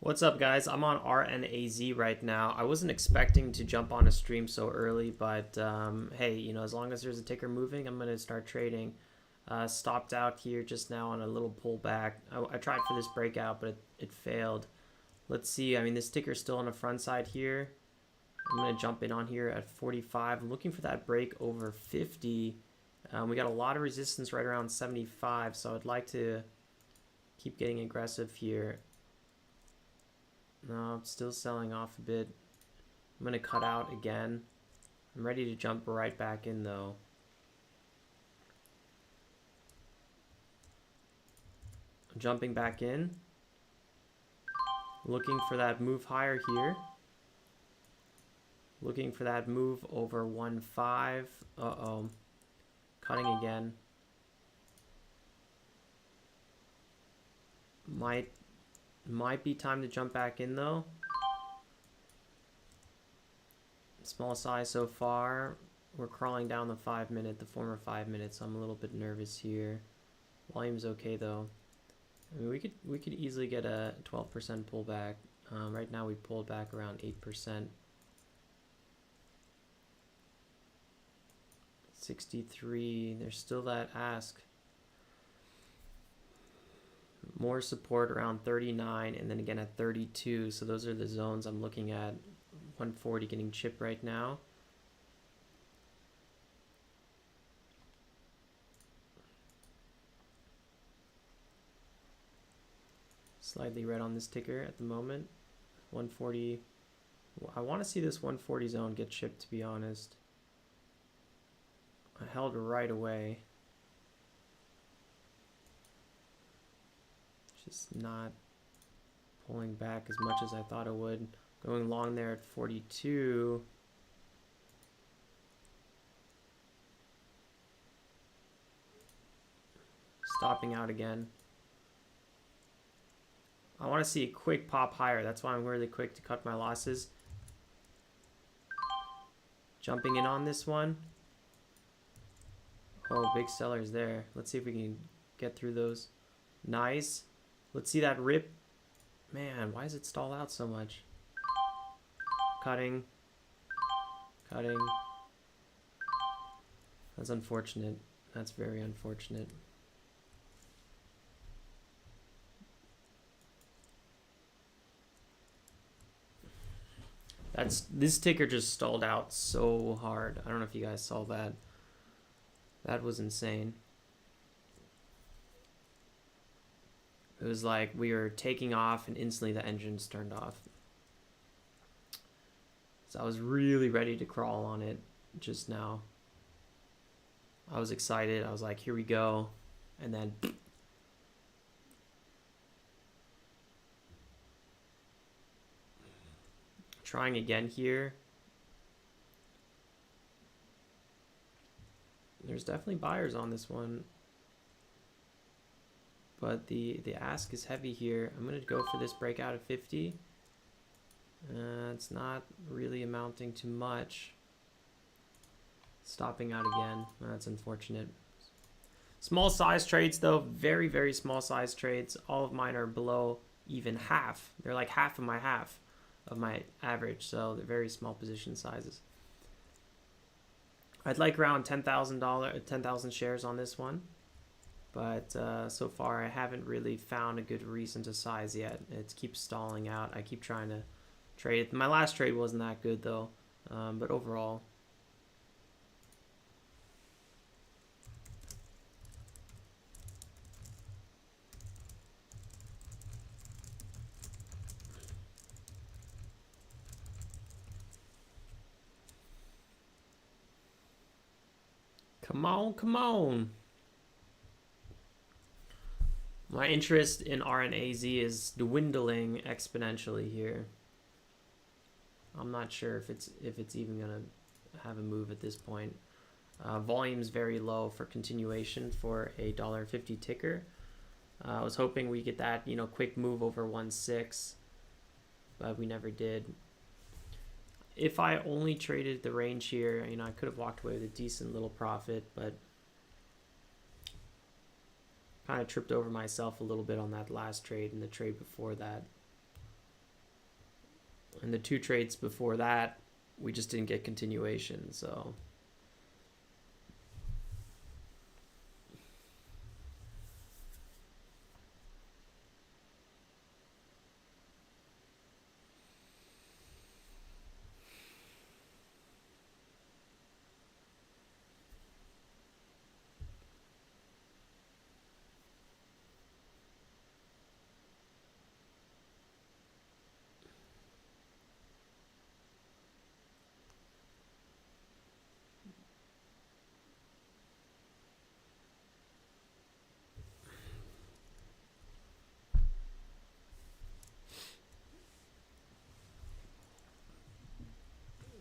What's up, guys? I'm on Rnaz right now. I wasn't expecting to jump on a stream so early, but hey, you know, as long as there's a ticker moving, I'm gonna start trading. Stopped out here just now on a little pullback. I tried for this breakout, but it failed. Let's see. I mean, this ticker's still on the front side here. I'm gonna jump in on here at 45. I'm looking for that break over 50. We got a lot of resistance right around 75, so I'd like to keep getting aggressive here. No, I'm still selling off a bit. I'm going to cut out again. I'm ready to jump right back in though. I'm jumping back in. Looking for that move higher here. Looking for that move over 1.5. Uh-oh. Cutting again. Might be time to jump back in though. Small size so far. We're crawling down the 5 minute, the former 5 minutes. So I'm a little bit nervous here. Volume's okay though. I mean, we could easily get a 12% pullback. Right now we pulled back around 8%. 63. There's still that ask. More support around 39 and then again at 32. So those are the zones I'm looking at. 140 getting chipped right now. Slightly red on this ticker at the moment. 140. I want to see this 140 zone get chipped, to be honest. I held right away. Just not pulling back as much as I thought it would. Going long there at 42. Stopping out again. I want to see a quick pop higher. That's why I'm really quick to cut my losses. Jumping in on this one. Oh, big sellers there. Let's see if we can get through those. Nice. Let's see that rip. Man, why does it stall out so much? Cutting. Cutting. That's unfortunate. That's very unfortunate. This ticker just stalled out so hard. I don't know if you guys saw that. That was insane. It was like we were taking off and instantly the engines turned off. So I was really ready to crawl on it just now. I was excited. I was like, here we go. And then trying again here. There's definitely buyers on this one. But the ask is heavy here. I'm going to go for this breakout of 50. It's not really amounting to much. Stopping out again. That's unfortunate. Small size trades though. Very, very small size trades. All of mine are below even half. They're like half of my average. So they're very small position sizes. I'd like around $10,000 shares on this one. But so far I haven't really found a good reason to size yet. It keeps stalling out. I keep trying to trade it. My last trade wasn't that good though, but overall. Come on, come on. My interest in Rnaz is dwindling exponentially here. I'm not sure if it's even gonna have a move at this point. Volume's very low for continuation for a $1.50 ticker. I was hoping we get that, you know, quick move over 1.6, but we never did. If I only traded the range here, you know, I could have walked away with a decent little profit, but kind of tripped over myself a little bit on that last trade and the trade before that. And the 2 trades before that, we just didn't get continuation, so.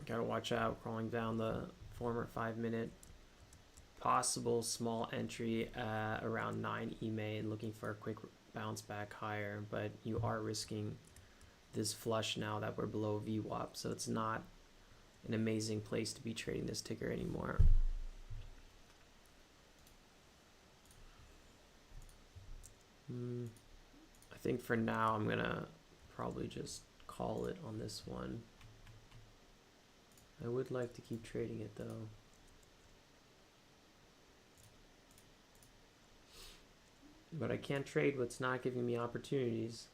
Gotta watch out crawling down the former 5-minute. Possible small entry around 9 EMA and looking for a quick bounce back higher, but you are risking this flush now that we're below VWAP, so it's not an amazing place to be trading this ticker anymore. I think for now I'm gonna probably just call it on this one. I would like to keep trading it though. But I can't trade what's not giving me opportunities.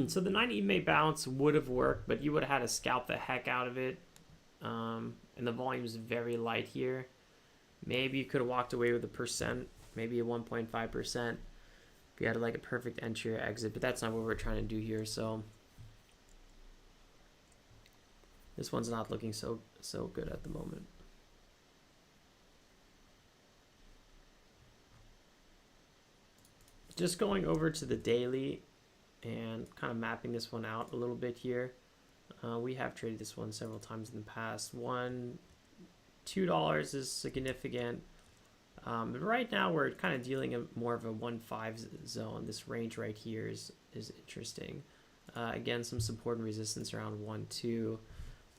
So the 9 EMA bounce would have worked, but you would have had to scalp the heck out of it. And the volume is very light here. Maybe you could have walked away with a percent, maybe a 1.5%. If you had like a perfect entry or exit, but that's not what we're trying to do here. So this one's not looking so good at the moment. Just going over to the daily and kind of mapping this one out a little bit here. We have traded this one several times in the past. $2 is significant. But right now we're kind of dealing in more of a 1.5 zone. This range right here is interesting. Again, some support and resistance around 1.2.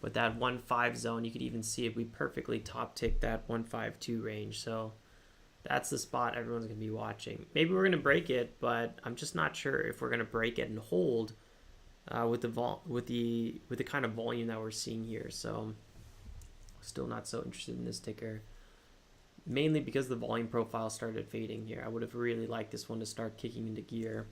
But that 1.5 zone, you could even see if we perfectly top tick that 1.52 range. So that's the spot everyone's going to be watching. Maybe we're going to break it, but I'm just not sure if we're going to break it and hold with the kind of volume that we're seeing here. So still not so interested in this ticker, mainly because the volume profile started fading here. I would have really liked this one to start kicking into gear.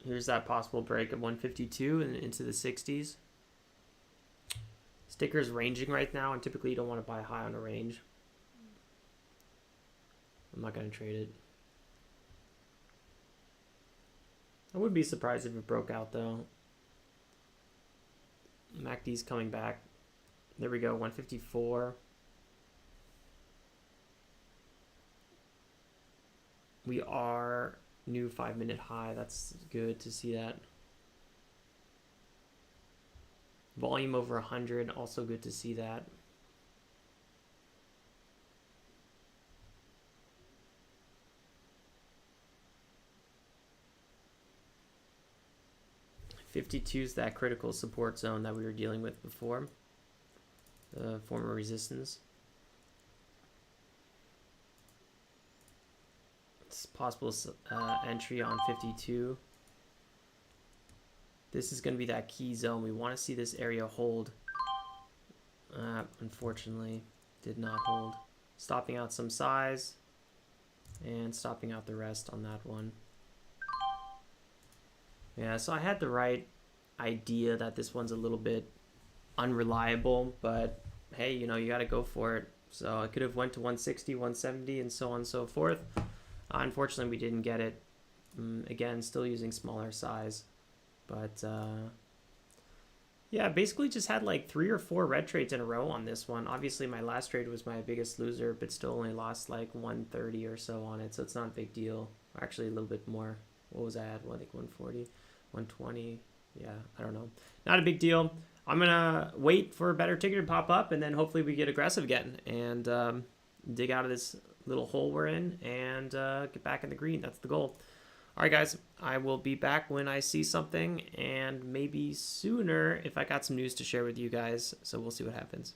Here's that possible break of 152 and into the 60s. Sticker's ranging right now, and typically you don't want to buy high on a range. I'm not going to trade it. I would be surprised if it broke out though. MACD's coming back. There we go, 154. We are new 5-minute high. That's good to see that. Volume over 100, also good to see that. $52 is that critical support zone that we were dealing with before, the former resistance. possible entry on 52. This is going to be that key zone. We want to see this area hold. Unfortunately, did not hold. Stopping out some size and stopping out the rest on that one. Yeah, so I had the right idea that this one's a little bit unreliable, but hey, you know, you got to go for it. So I could have went to 160, 170, and so on and so forth. Unfortunately, we didn't get it. Again, still using smaller size. But yeah, basically just had like 3 or 4 red trades in a row on this one. Obviously, my last trade was my biggest loser, but still only lost like 130 or so on it. So it's not a big deal. Actually, a little bit more. What was I at? Well, I think 140, 120. Yeah, I don't know. Not a big deal. I'm going to wait for a better ticker to pop up, and then hopefully we get aggressive again and dig out of this little hole we're in and get back in the green. That's the goal. All right, guys, I will be back when I see something, and maybe sooner if I got some news to share with you guys. So we'll see what happens.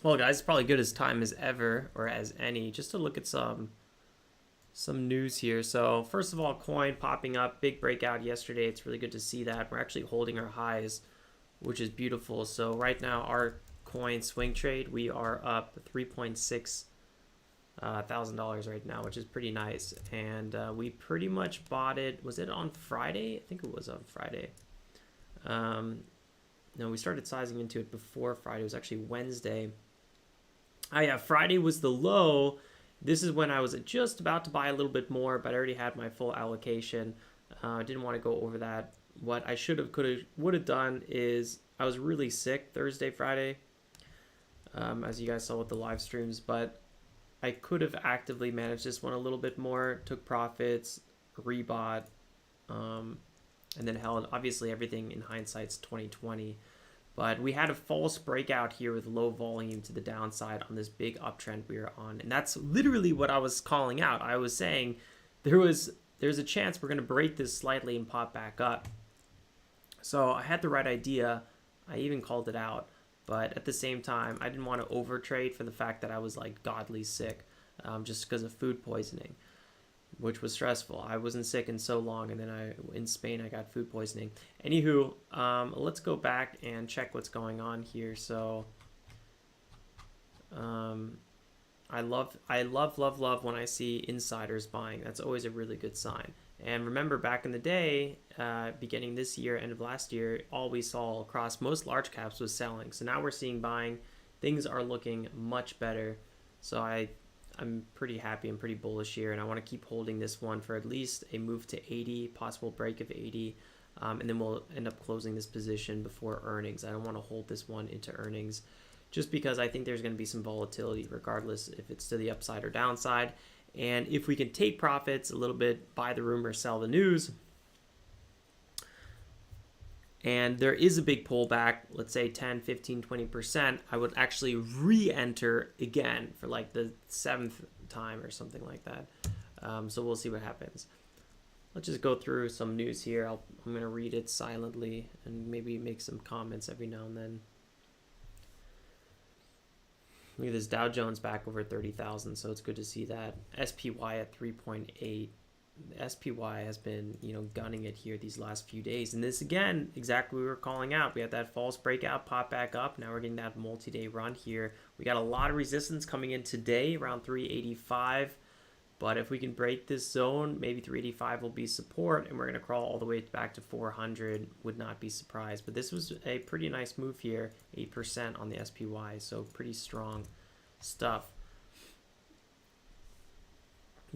Well, guys, it's probably good as time as ever, or as any, just to look at some news here. So first of all, coin popping up, big breakout yesterday. It's really good to see that. We're actually holding our highs, which is beautiful. So right now, our coin swing trade, we are up $3.6 thousand right now, which is pretty nice. And we pretty much bought it. Was it on Friday? I think it was on Friday. No, we started sizing into it before Friday. It was actually Wednesday. Yeah, Friday was the low. This is when I was just about to buy a little bit more, but I already had my full allocation. I didn't want to go over that. What I should have, would have done is, I was really sick Thursday, Friday, as you guys saw with the live streams, but I could have actively managed this one a little bit more, took profits, rebought, and then held. Obviously, everything in hindsight's 2020. But we had a false breakout here with low volume to the downside on this big uptrend we were on. And that's literally what I was calling out. I was saying there's a chance we're going to break this slightly and pop back up. So I had the right idea. I even called it out. But at the same time, I didn't want to overtrade for the fact that I was like godly sick, just because of food poisoning, which was stressful. I wasn't sick in so long, and then in Spain I got food poisoning. Anywho, let's go back and check what's going on here. So I love when I see insiders buying. That's always a really good sign. And remember, back in the day, beginning this year, end of last year, all we saw across most large caps was selling. So now we're seeing buying. Things are looking much better. So I'm pretty happy and pretty bullish here, and I want to keep holding this one for at least a move to 80, possible break of 80, and then we'll end up closing this position before earnings. I don't want to hold this one into earnings just because I think there's going to be some volatility regardless if it's to the upside or downside. And if we can take profits a little bit, buy the rumor, sell the news, and there is a big pullback, let's say 10, 15, 20%, I would actually re-enter again for like the 7th time or something like that. So we'll see what happens. Let's just go through some news here. I'm going to read it silently and maybe make some comments every now and then. Look at this, Dow Jones back over 30,000, so it's good to see that. SPY at 3.8. The SPY has been, gunning it here these last few days. And this, again, exactly what we were calling out. We had that false breakout, pop back up. Now we're getting that multi-day run here. We got a lot of resistance coming in today, around 385. But if we can break this zone, maybe 385 will be support, and we're going to crawl all the way back to 400. Would not be surprised. But this was a pretty nice move here, 8% on the SPY, so pretty strong stuff.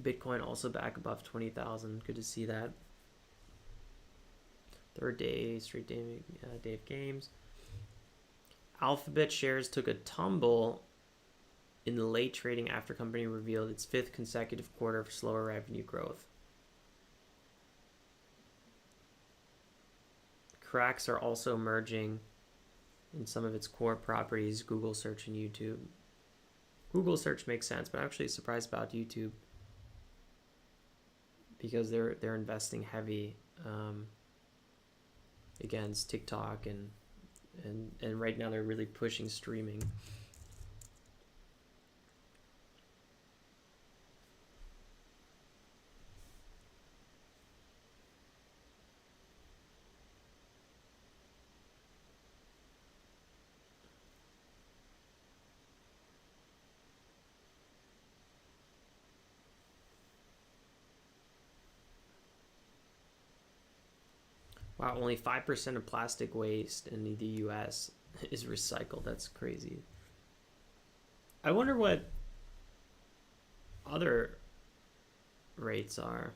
Bitcoin also back above 20,000. Good to see that. Third day, straight day of games. Alphabet shares took a tumble in the late trading after company revealed its 5th consecutive quarter of slower revenue growth. Cracks are also emerging in some of its core properties, Google search and YouTube. Google search makes sense, but I'm actually surprised about YouTube because they're investing heavy against TikTok and right now they're really pushing streaming. Wow, only 5% of plastic waste in the US is recycled. That's crazy. I wonder what other rates are.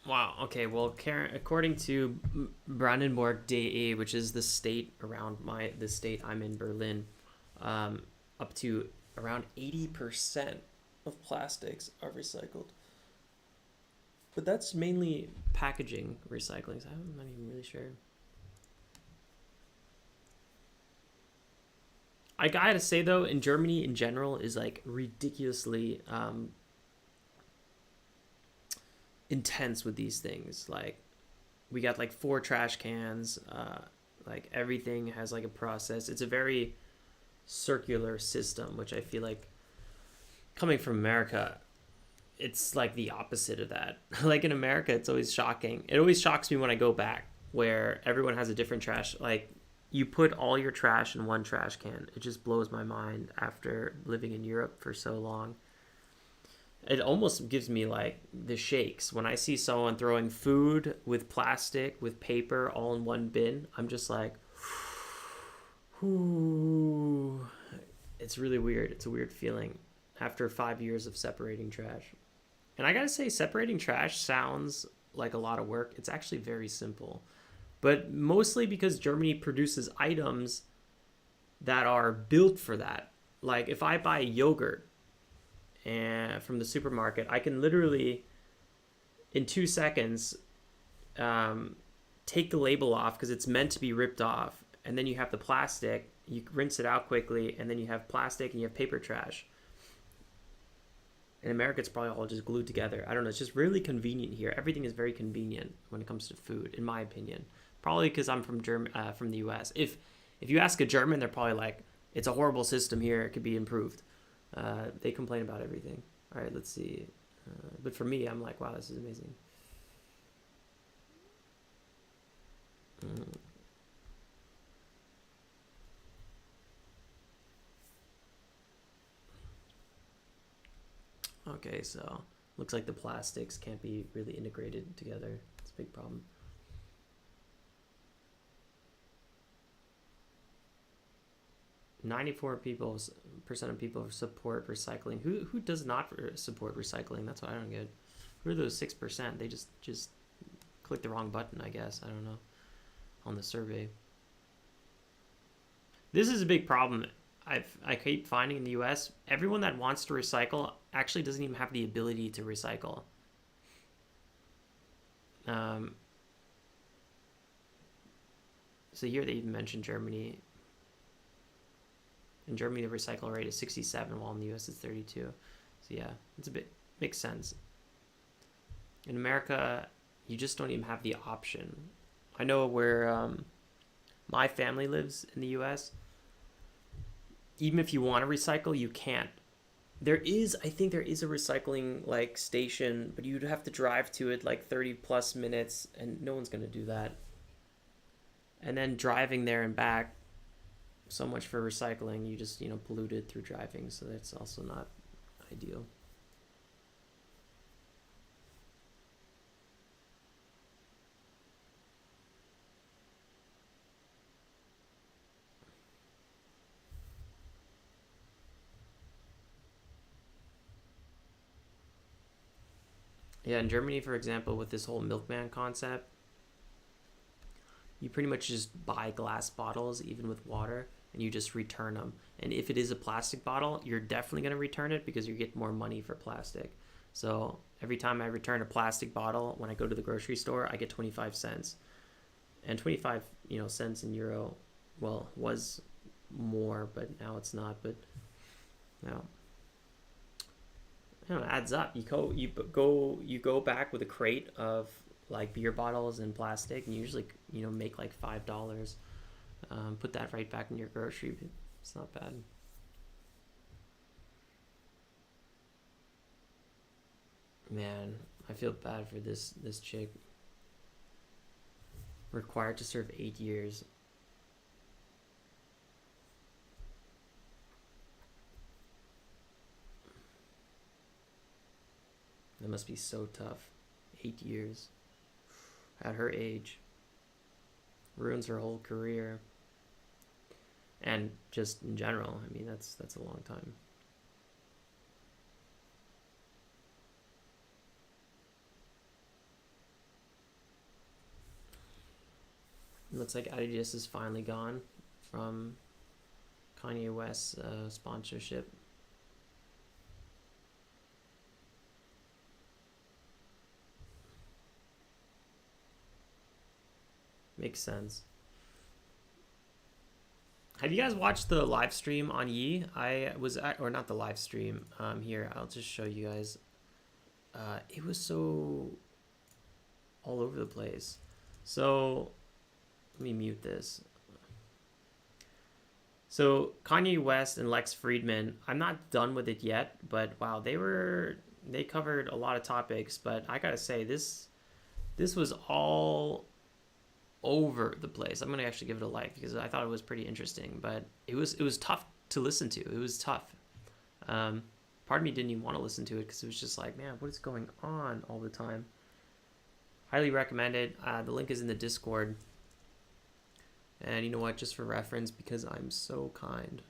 Wow. Okay. Well, according to Brandenburg DE, which is the state around the state I'm in, Berlin, up to around 80% of plastics are recycled. But that's mainly packaging recycling. So I'm not even really sure. I gotta say though, in Germany in general is like ridiculously intense with these things. Like we got like 4 trash cans. Like everything has like a process. It's a very circular system, which I feel like coming from America, it's like the opposite of that. Like in America, it's always shocking. It always shocks me when I go back where everyone has a different trash. Like you put all your trash in one trash can. It just blows my mind after living in Europe for so long. It almost gives me like the shakes when I see someone throwing food with plastic, with paper all in one bin. I'm just like, whoo. It's really weird. It's a weird feeling after 5 years of separating trash. And I gotta say, separating trash sounds like a lot of work. It's actually very simple. But mostly because Germany produces items that are built for that. Like if I buy yogurt from the supermarket, I can literally, in 2 seconds, take the label off because it's meant to be ripped off. And then you have the plastic, you rinse it out quickly, and then you have plastic and you have paper trash. In America, it's probably all just glued together. I don't know. It's just really convenient here. Everything is very convenient when it comes to food, in my opinion. Probably because I'm from from the U.S. If you ask a German, they're probably like, "It's a horrible system here. It could be improved." They complain about everything. All right, let's see. But for me, I'm like, "Wow, this is amazing." Okay, so looks like the plastics can't be really integrated together. It's a big problem. %94% of people support recycling. Who does not support recycling? That's what I don't get. Who are those 6%? They just click the wrong button, I guess. I don't know. On the survey. This is a big problem. I keep finding in the US, everyone that wants to recycle actually doesn't even have the ability to recycle. So here they even mentioned Germany. In Germany, the recycle rate is 67, while in the US it's 32. So yeah, it's a bit, makes sense. In America, you just don't even have the option. I know where my family lives in the US. Even if you want to recycle, you can't. I think there is a recycling like station, but you'd have to drive to it like 30 plus minutes, and no one's gonna do that. And then driving there and back, so much for recycling. You just pollute it through driving, so that's also not ideal. Yeah, in Germany, for example, with this whole milkman concept, you pretty much just buy glass bottles, even with water, and you just return them. And if it is a plastic bottle, you're definitely going to return it because you get more money for plastic. So every time I return a plastic bottle, when I go to the grocery store, I get 25 cents. And 25, cents in euro, well, was more, but now it's not. But now, it adds up. You go back with a crate of like beer bottles and plastic, and you usually make like $5. Put that right back in your grocery. It's not bad. Man, I feel bad for this chick. Required to serve 8 years. That must be so tough. 8 years. At her age. Ruins her whole career. And just in general, I mean, that's a long time. It looks like Adidas is finally gone from Kanye West's sponsorship. Makes sense. Have you guys watched the live stream on Yi? I was at, or not the live stream. Here, I'll just show you guys. It was so all over the place. So let me mute this. So Kanye West and Lex Friedman, I'm not done with it yet, but wow, they covered a lot of topics, but I gotta say this was all over the place. I'm gonna actually give it a like because I thought it was pretty interesting, but it was tough to listen to. It was tough. Part of me didn't even want to listen to it because it was just like, man, what is going on all the time? Highly recommend it. The link is in the Discord. And you know what? Just for reference, because I'm so kind,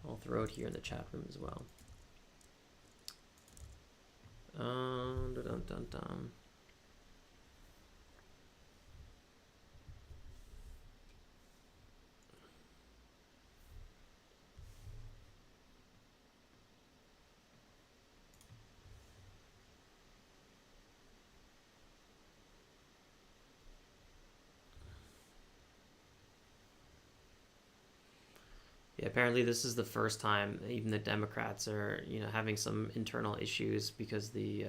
I'll throw it here in the chat room as well. Dun, dun, dun, dun. Yeah, apparently this is the first time even the Democrats are, having some internal issues because the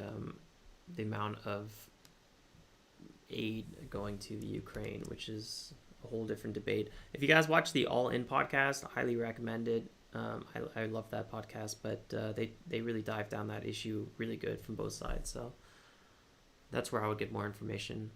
amount of aid going to the Ukraine, which is a whole different debate. If you guys watch the All In podcast, I highly recommend it. I love that podcast, but they really dive down that issue really good from both sides. So that's where I would get more information.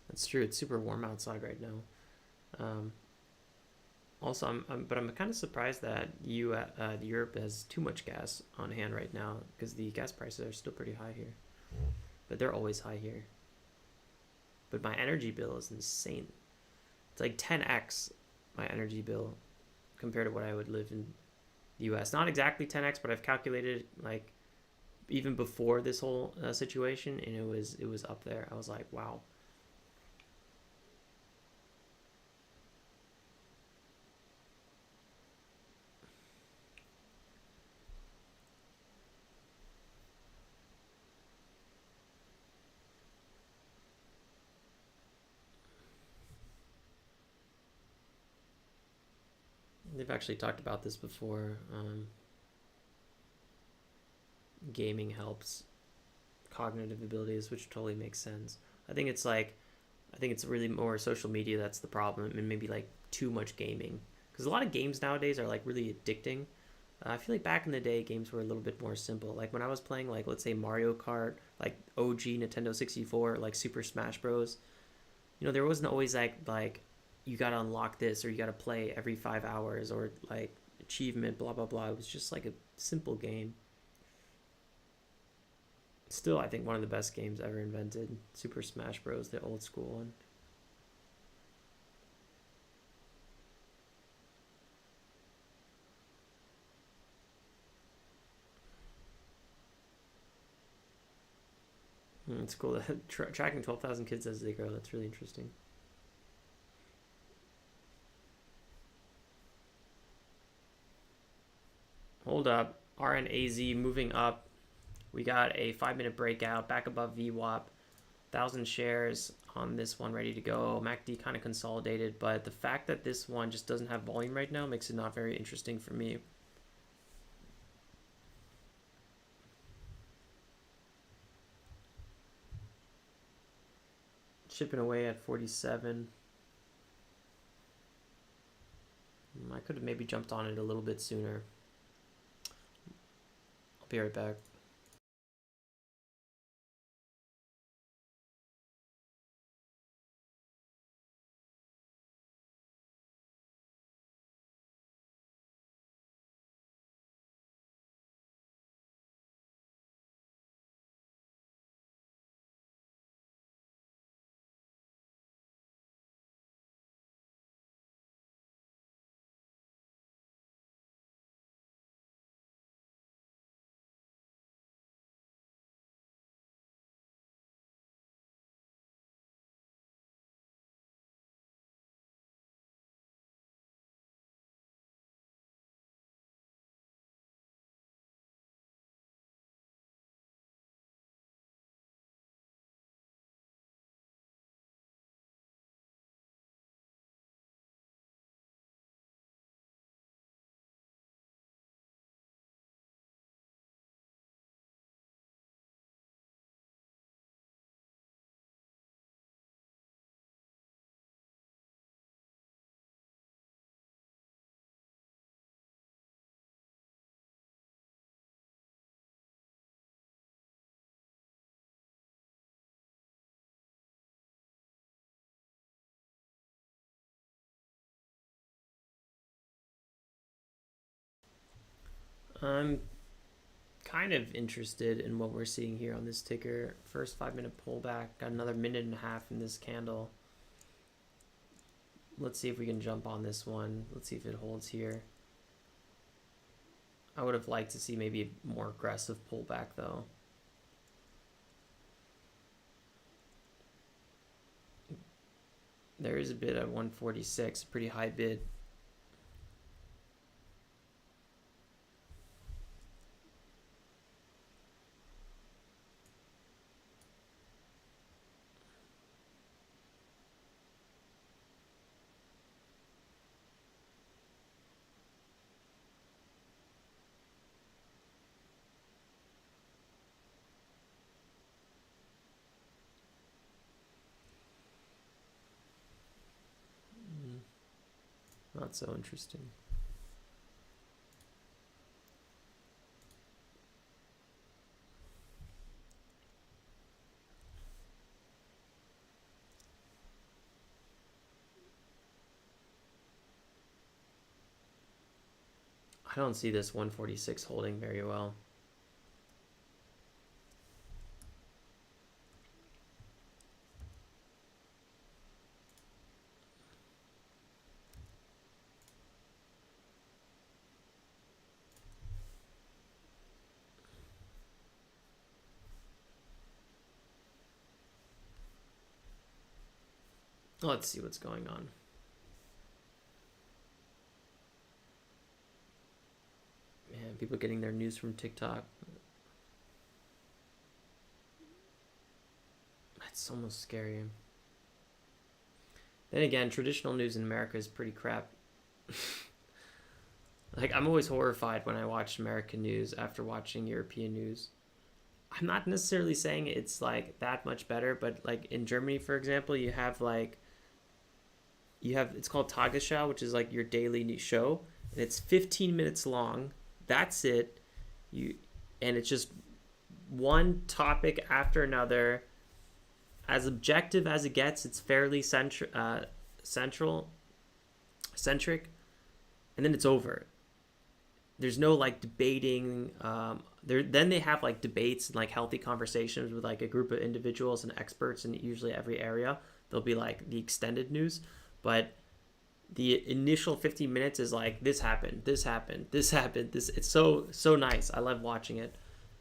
That's true. It's super warm outside right now. Also, I'm kind of surprised that Europe has too much gas on hand right now because the gas prices are still pretty high here, but they're always high here. But my energy bill is insane. It's like 10x my energy bill compared to what I would live in the U.S. Not exactly 10x, but I've calculated like even before this whole situation, and it was up there. I was like, wow. They've actually talked about this before. Gaming helps cognitive abilities, which totally makes sense. I think it's really more social media that's the problem, and maybe like too much gaming. Because a lot of games nowadays are like really addicting. I feel like back in the day, games were a little bit more simple. Like when I was playing, like let's say Mario Kart, like OG Nintendo 64, like Super Smash Bros. There wasn't always like you gotta unlock this or you gotta play every 5 hours or like achievement, blah blah blah. It was just like a simple game. Still, I think one of the best games ever invented, Super Smash Bros., the old school one. It's cool. Tracking 12,000 kids as they grow. That's really interesting. Hold up. Rnaz moving up. We got a 5-minute breakout back above VWAP. 1,000 shares on this one ready to go. MACD kind of consolidated, but the fact that this one just doesn't have volume right now makes it not very interesting for me. Chipping away at 47. I could have maybe jumped on it a little bit sooner. I'll be right back. I'm kind of interested in what we're seeing here on this ticker. First 5-minute pullback, got another minute and a half in this candle. Let's see if we can jump on this one. Let's see if it holds here. I would have liked to see maybe a more aggressive pullback though. There is a bid at 146, a pretty high bid. Not so interesting. I don't see this 146 holding very well. Let's see what's going on. Man, people getting their news from TikTok. That's almost scary. Then again, traditional news in America is pretty crap. Like, I'm always horrified when I watch American news after watching European news. I'm not necessarily saying it's like that much better, but like in Germany, for example, you have it's called Tagesschau, which is like your daily show, and it's 15 minutes long. That's it. And it's just one topic after another, as objective as it gets. It's fairly centric, and then it's over. There's no like debating. Then they have like debates and like healthy conversations with like a group of individuals and experts in usually every area. They'll be like the extended news, but the initial 15 minutes is like this happened. It's so nice. I love watching it.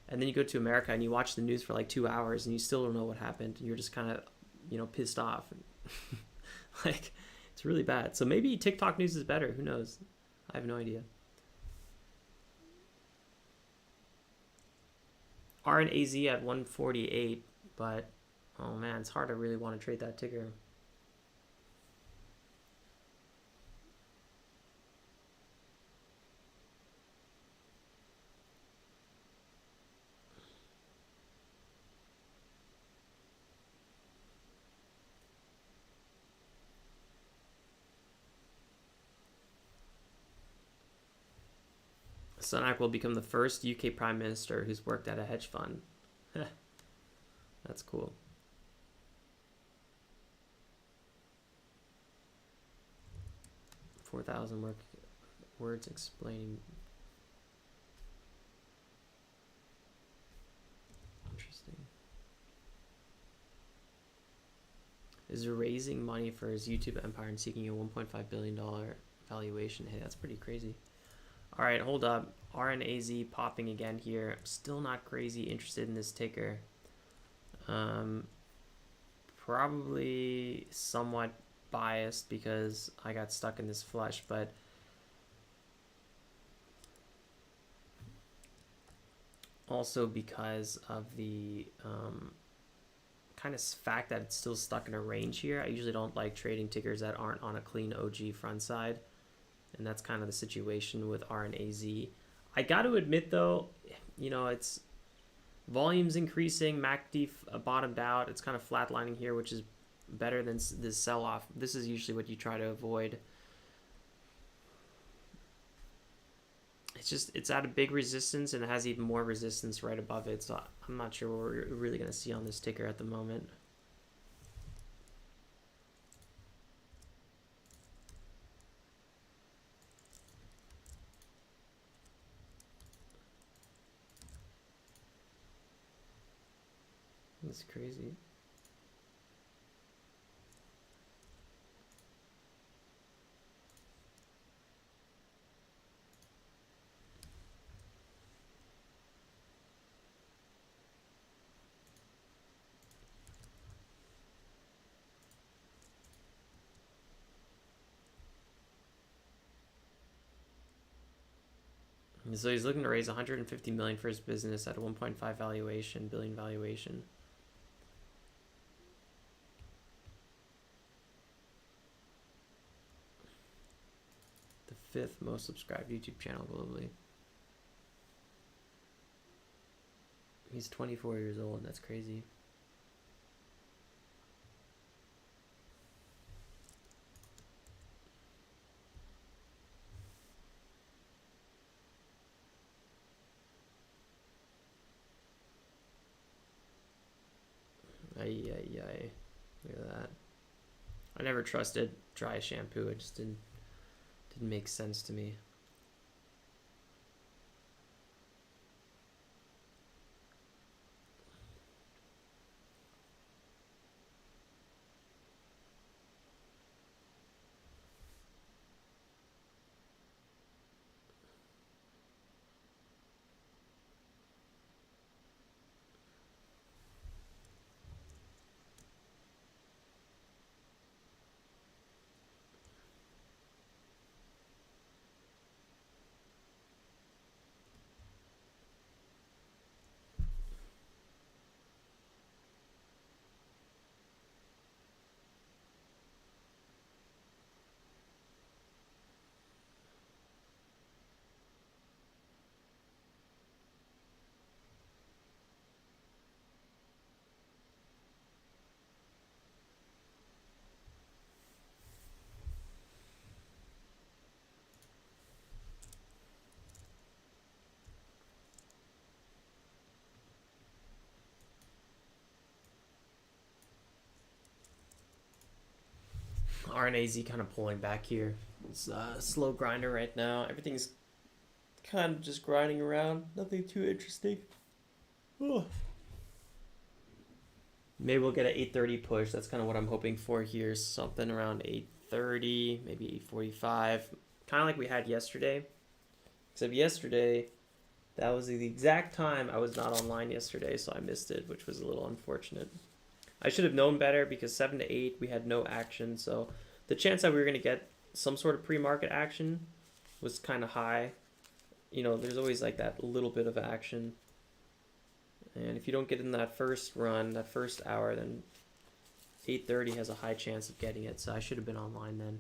And then you go to America and you watch the news for like 2 hours and you still don't know what happened. You're just kind of pissed off. Like, it's really bad. So maybe TikTok news is better. Who knows? I have no idea. Rnaz at 148, but oh man, it's hard to really want to trade that ticker. Sunak will become the first UK Prime Minister who's worked at a hedge fund. That's cool. $4,000 words explaining. Interesting. Is raising money for his YouTube empire and seeking a $1.5 billion valuation. Hey, that's pretty crazy. All right, hold up. Rnaz popping again here. I'm still not crazy interested in this ticker. Probably somewhat biased because I got stuck in this flush, but also because of the kind of fact that it's still stuck in a range here. I usually don't like trading tickers that aren't on a clean OG front side. And that's kind of the situation with Rnaz. I got to admit, though, it's volume's increasing. MACD bottomed out. It's kind of flatlining here, which is better than this sell-off. This is usually what you try to avoid. It's at a big resistance, and it has even more resistance right above it. So I'm not sure what we're really going to see on this ticker at the moment. That's crazy. So he's looking to raise 150 million for his business at a 1.5 billion valuation. The 5th most subscribed YouTube channel globally. He's 24 years old. That's crazy. Ay. Look at that. I never trusted dry shampoo. It just didn't make sense to me. Rnaz kind of pulling back here. It's a slow grinder right now. Everything's kind of just grinding around. Nothing too interesting. Ugh. Maybe we'll get an 8:30 push. That's kind of what I'm hoping for here. Something around 8:30, maybe 8:45. Kind of like we had yesterday. Except yesterday, that was the exact time I was not online yesterday, so I missed it, which was a little unfortunate. I should have known better because 7 to 8 we had no action, so the chance that we were going to get some sort of pre-market action was kind of high. You know, there's always like that little bit of action. And if you don't get in that first run, that first hour, then 8:30 has a high chance of getting it, so I should have been online then.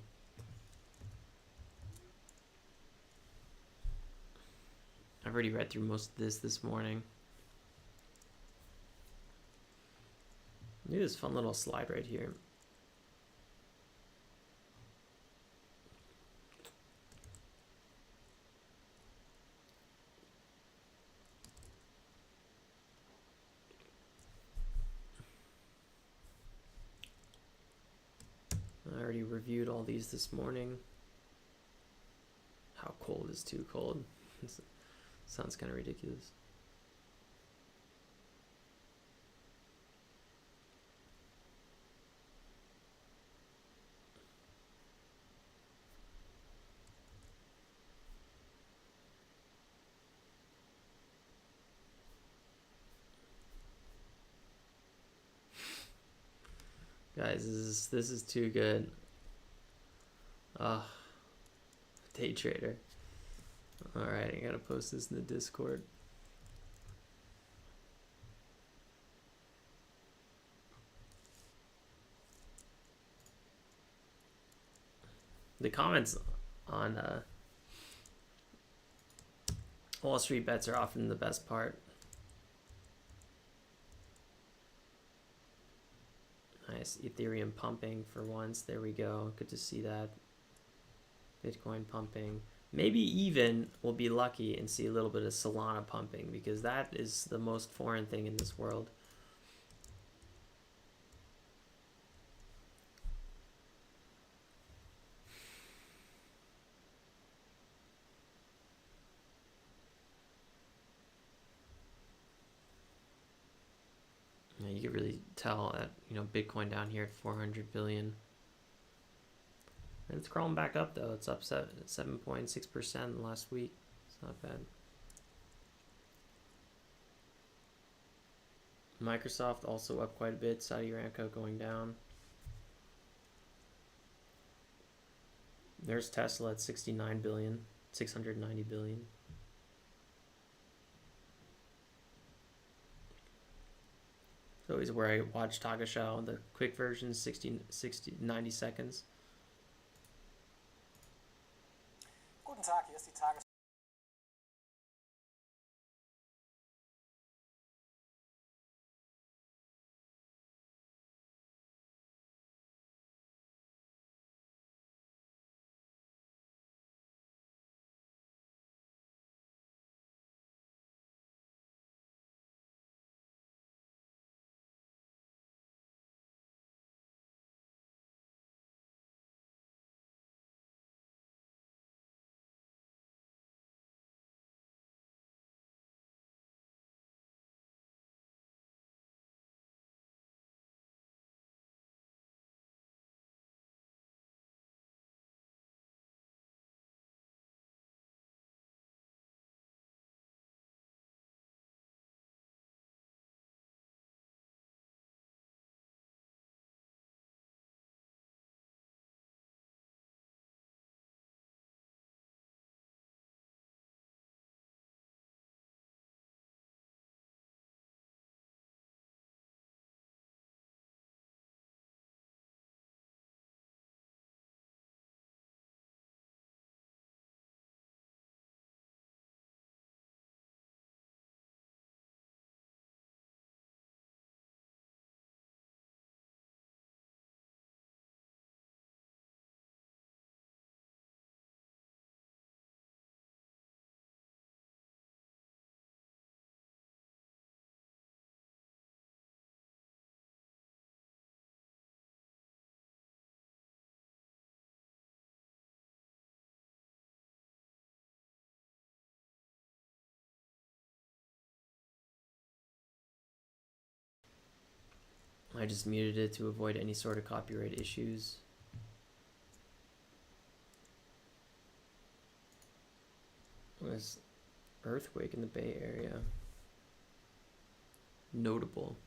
I've already read through most of this morning. Look at this fun little slide right here. I already reviewed all these this morning. How cold is too cold? Sounds kind of ridiculous. Guys, this is too good. Day trader. All right, I gotta post this in the Discord. The comments on Wall Street bets are often the best part. Nice. Ethereum pumping for once. There we go. Good to see that. Bitcoin pumping. Maybe even we'll be lucky and see a little bit of Solana pumping, because that is the most foreign thing in this world. Yeah, you could really tell at, you know, Bitcoin down here at 400 billion. And it's crawling back up though. It's up 7.6% last week. It's not bad. Microsoft also up quite a bit. Saudi Aramco going down. There's Tesla at 69 billion, 690 billion. It's always where I watch Tagesschau, the quick version, 90 seconds. Guten Tag, hier ist die Tagesschau. I just muted it to avoid any sort of copyright issues. Was earthquake in the Bay Area. Notable.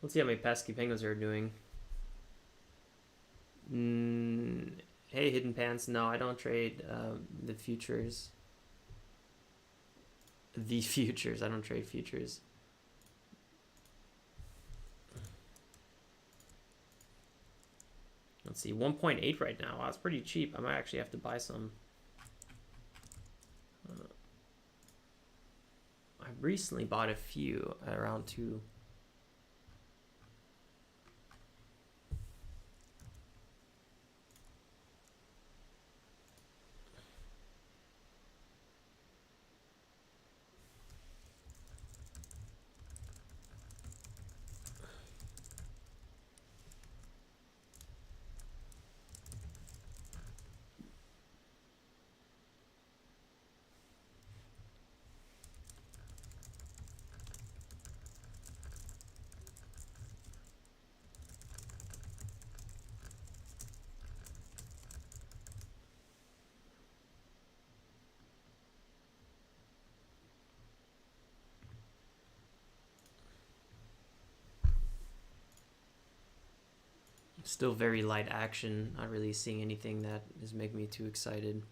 Let's see how many pesky penguins are doing. Hey, Hidden Pants. No, I don't trade the futures. The futures. I don't trade futures. Let's see, 1.8 right now. Wow, that's pretty cheap. I might actually have to buy some. I recently bought a few at around 2. Still very light action. Not really seeing anything that is making me too excited.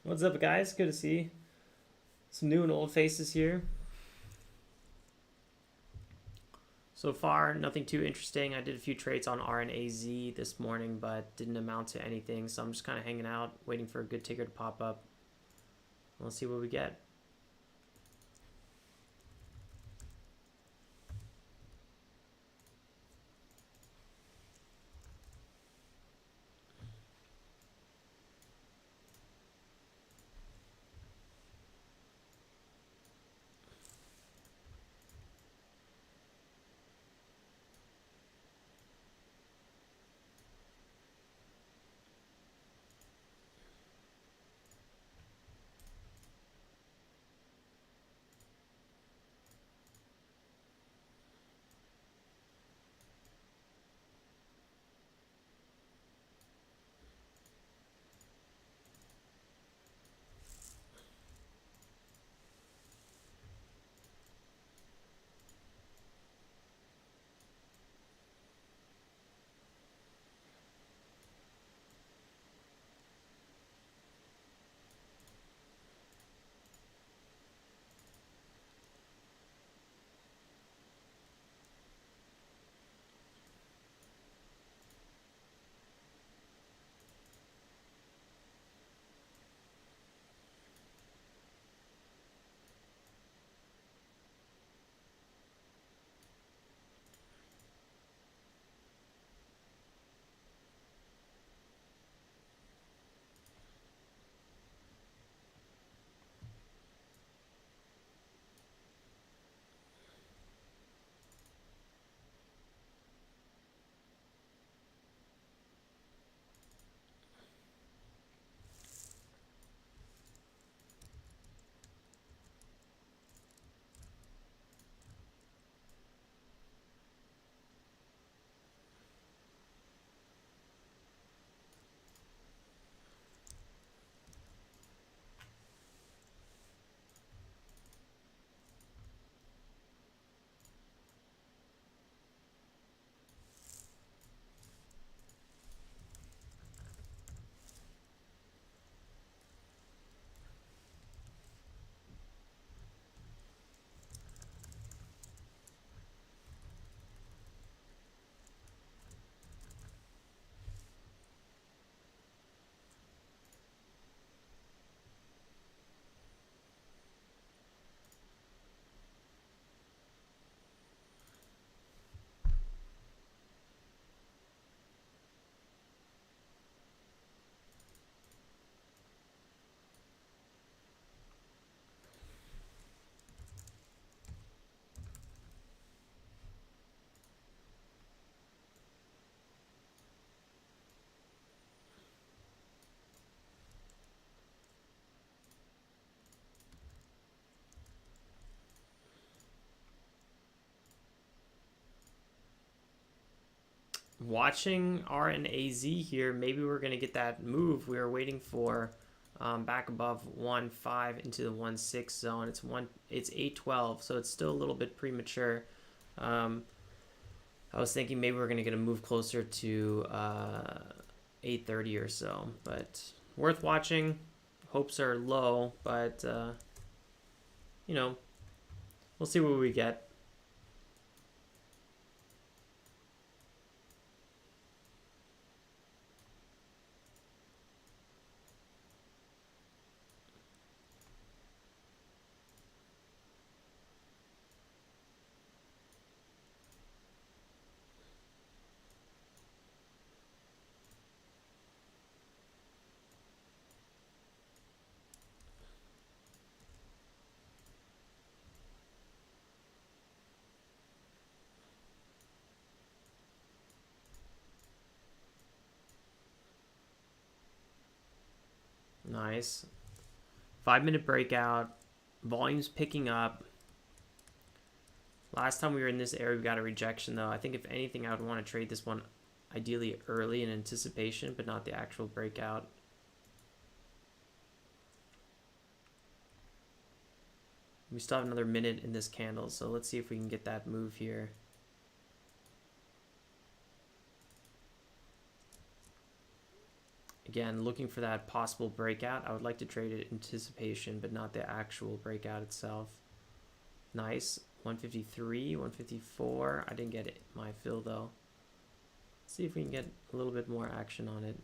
What's up, guys? Good to see some new and old faces here. So far, nothing too interesting. I did a few trades on Rnaz this morning, but didn't amount to anything. So I'm just kind of hanging out, waiting for a good ticker to pop up. Let's see what we get. Watching Rnaz here, maybe we're going to get that move we were waiting for back above 1.5 into the 1.6 zone. It's 8.12, so it's still a little bit premature. I was thinking maybe we're going to get a move closer to 8.30 or so, but worth watching. Hopes are low, but you know, we'll see what we get. Nice. 5-minute breakout. Volume's picking up. Last time we were in this area, we got a rejection, though. I think if anything, I would want to trade this one ideally early in anticipation, but not the actual breakout. We still have another minute in this candle, so let's see if we can get that move here. Again, looking for that possible breakout. I would like to trade it anticipation, but not the actual breakout itself. Nice. 153, 154. I didn't get it, my fill though. Let's see if we can get a little bit more action on it.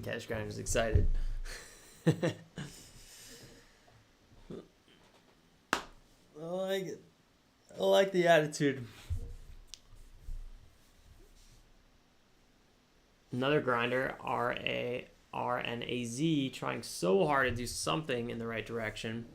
Cash Grinder's excited. I like it. I like the attitude. Another grinder, Rnaz, trying so hard to do something in the right direction.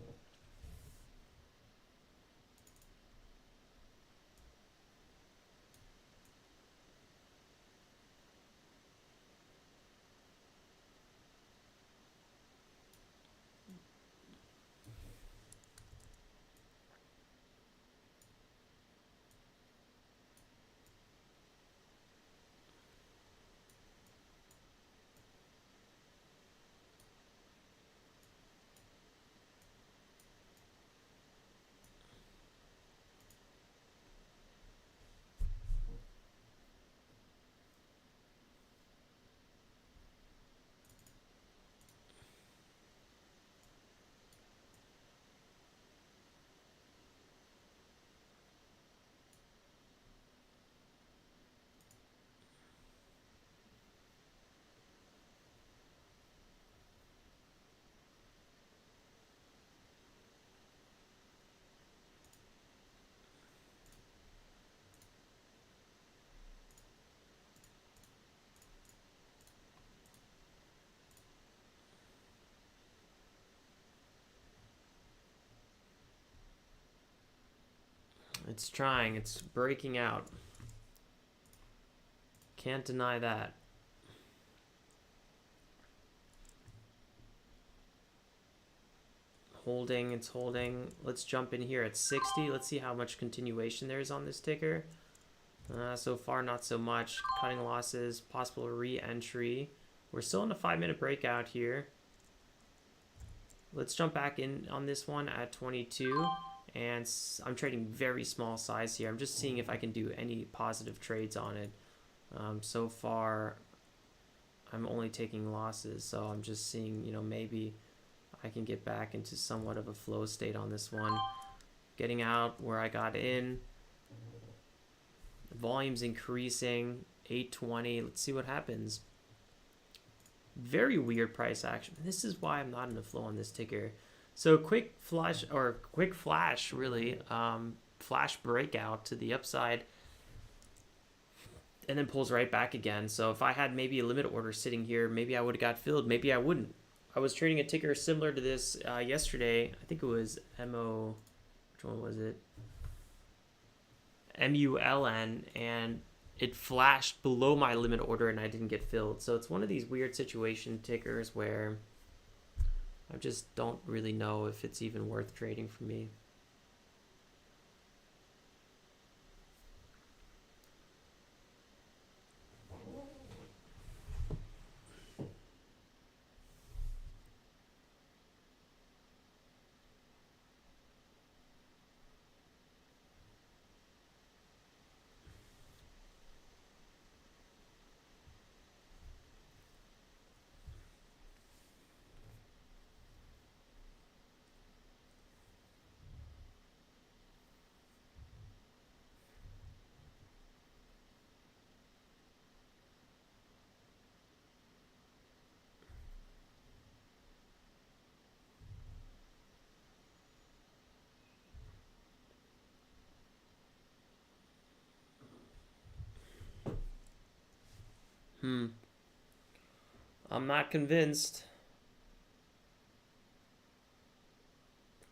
It's trying. It's breaking out. Can't deny that. Holding. It's holding. Let's jump in here at 60. Let's see how much continuation there is on this ticker. So far, not so much. Cutting losses. Possible re-entry. We're still in a 5-minute breakout here. Let's jump back in on this one at 22. And I'm trading very small size here. I'm just seeing if I can do any positive trades on it. So far, I'm only taking losses, so I'm just seeing, you know, maybe I can get back into somewhat of a flow state on this one. Getting out where I got in. The volume's increasing, 820. Let's see what happens. Very weird price action. This is why I'm not in the flow on this ticker. So quick flash really, flash breakout to the upside, and then pulls right back again. So if I had maybe a limit order sitting here, maybe I would have got filled. Maybe I wouldn't. I was trading a ticker similar to this yesterday. I think it was MO. Which one was it? MULN, and it flashed below my limit order and I didn't get filled. So it's one of these weird situation tickers where I just don't really know if it's even worth trading for me. I'm not convinced.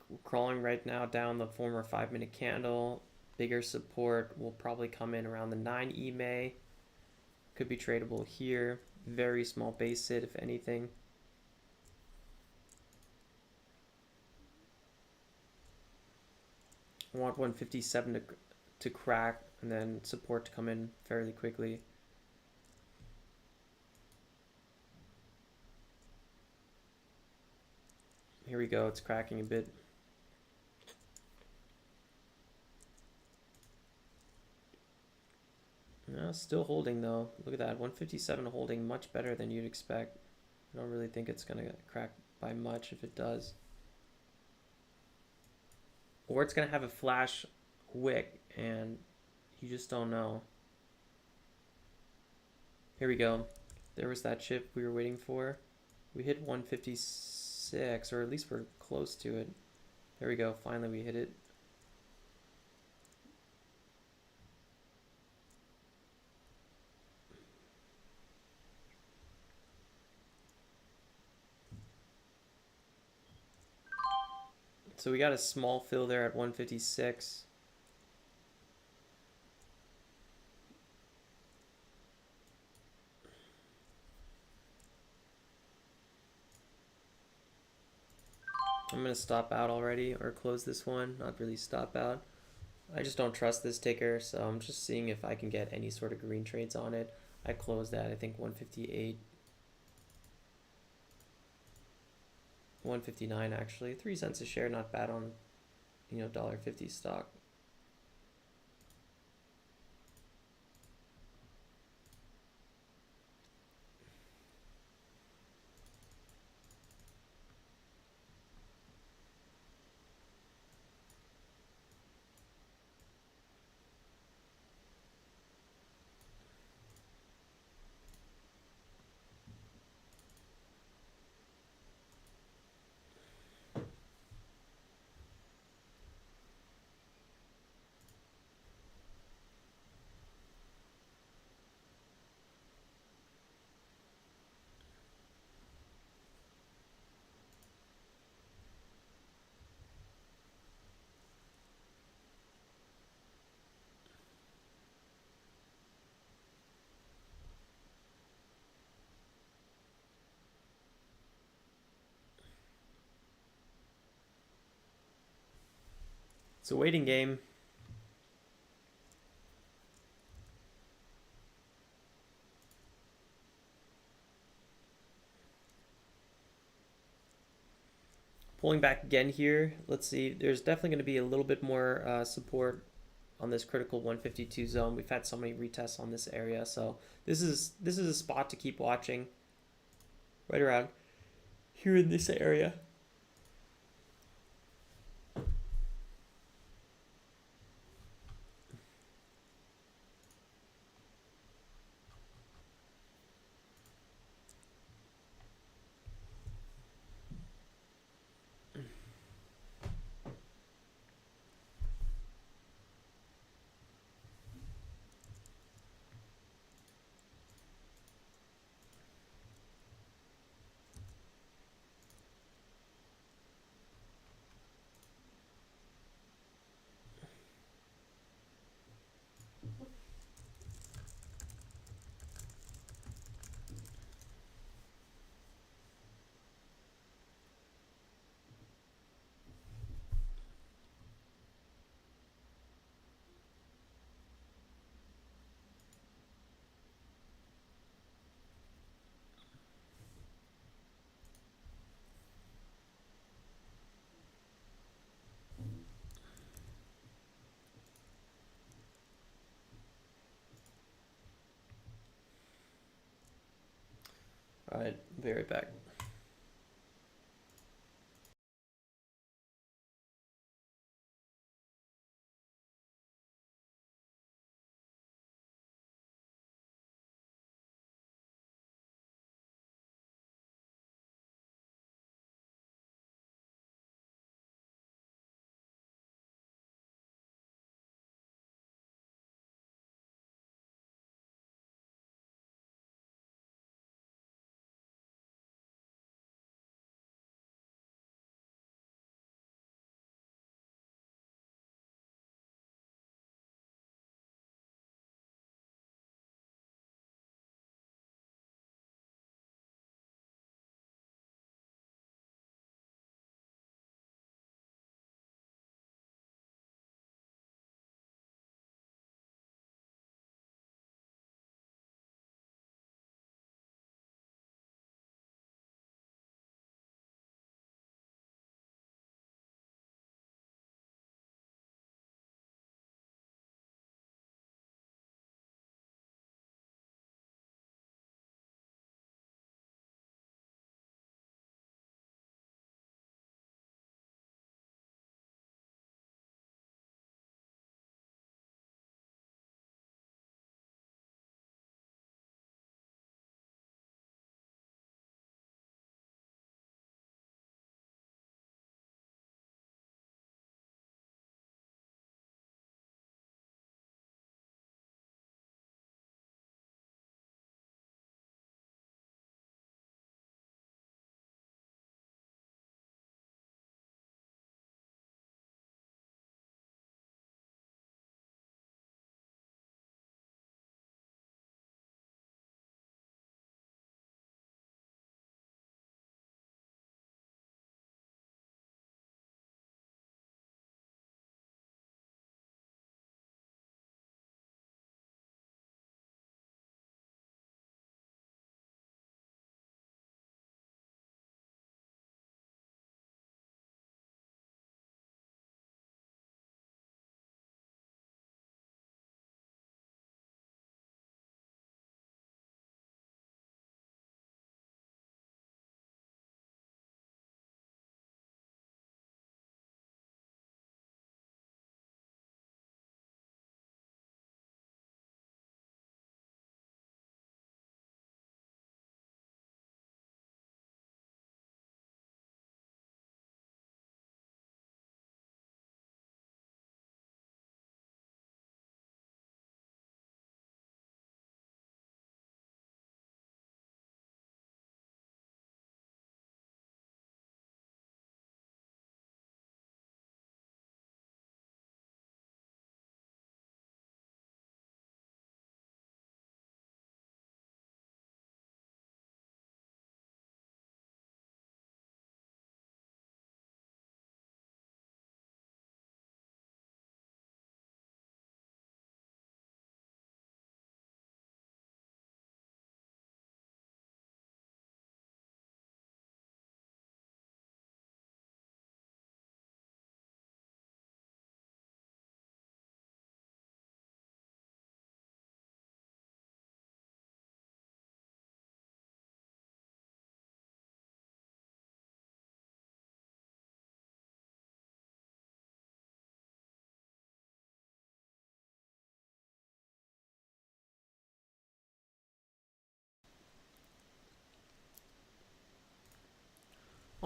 We're crawling right now down the former 5-minute candle. Bigger support will probably come in around the 9 EMA. Could be tradable here. Very small base hit, if anything. I want 157 to crack, and then support to come in fairly quickly. Here we go, it's cracking a bit. Still holding though. Look at that, 157 holding, much better than you'd expect. I don't really think it's gonna crack by much if it does. Or it's gonna have a flash wick and you just don't know. Here we go. There was that chip we were waiting for. We hit 156, or at least we're close to it. There we go, finally we hit it. So we got a small fill there at 156. I'm going to stop out already, or close this one, not really stop out. I just don't trust this ticker, so I'm just seeing if I can get any sort of green trades on it. I closed at, I think, 158. 159 actually. 3 cents a share, not bad on, you know, $1.50 stock. It's a waiting game. Pulling back again here. Let's see. There's definitely going to be a little bit more support on this critical 152 zone. We've had so many retests on this area, so this is a spot to keep watching right around here in this area. All right, be right back.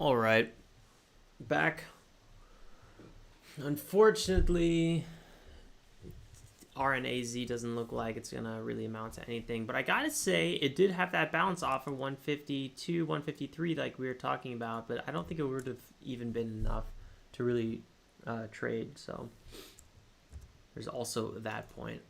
All right, back. Unfortunately, Rnaz doesn't look like it's gonna really amount to anything, but I gotta say it did have that bounce off of 152, 153 like we were talking about, but I don't think it would have even been enough to really trade. So there's also that point.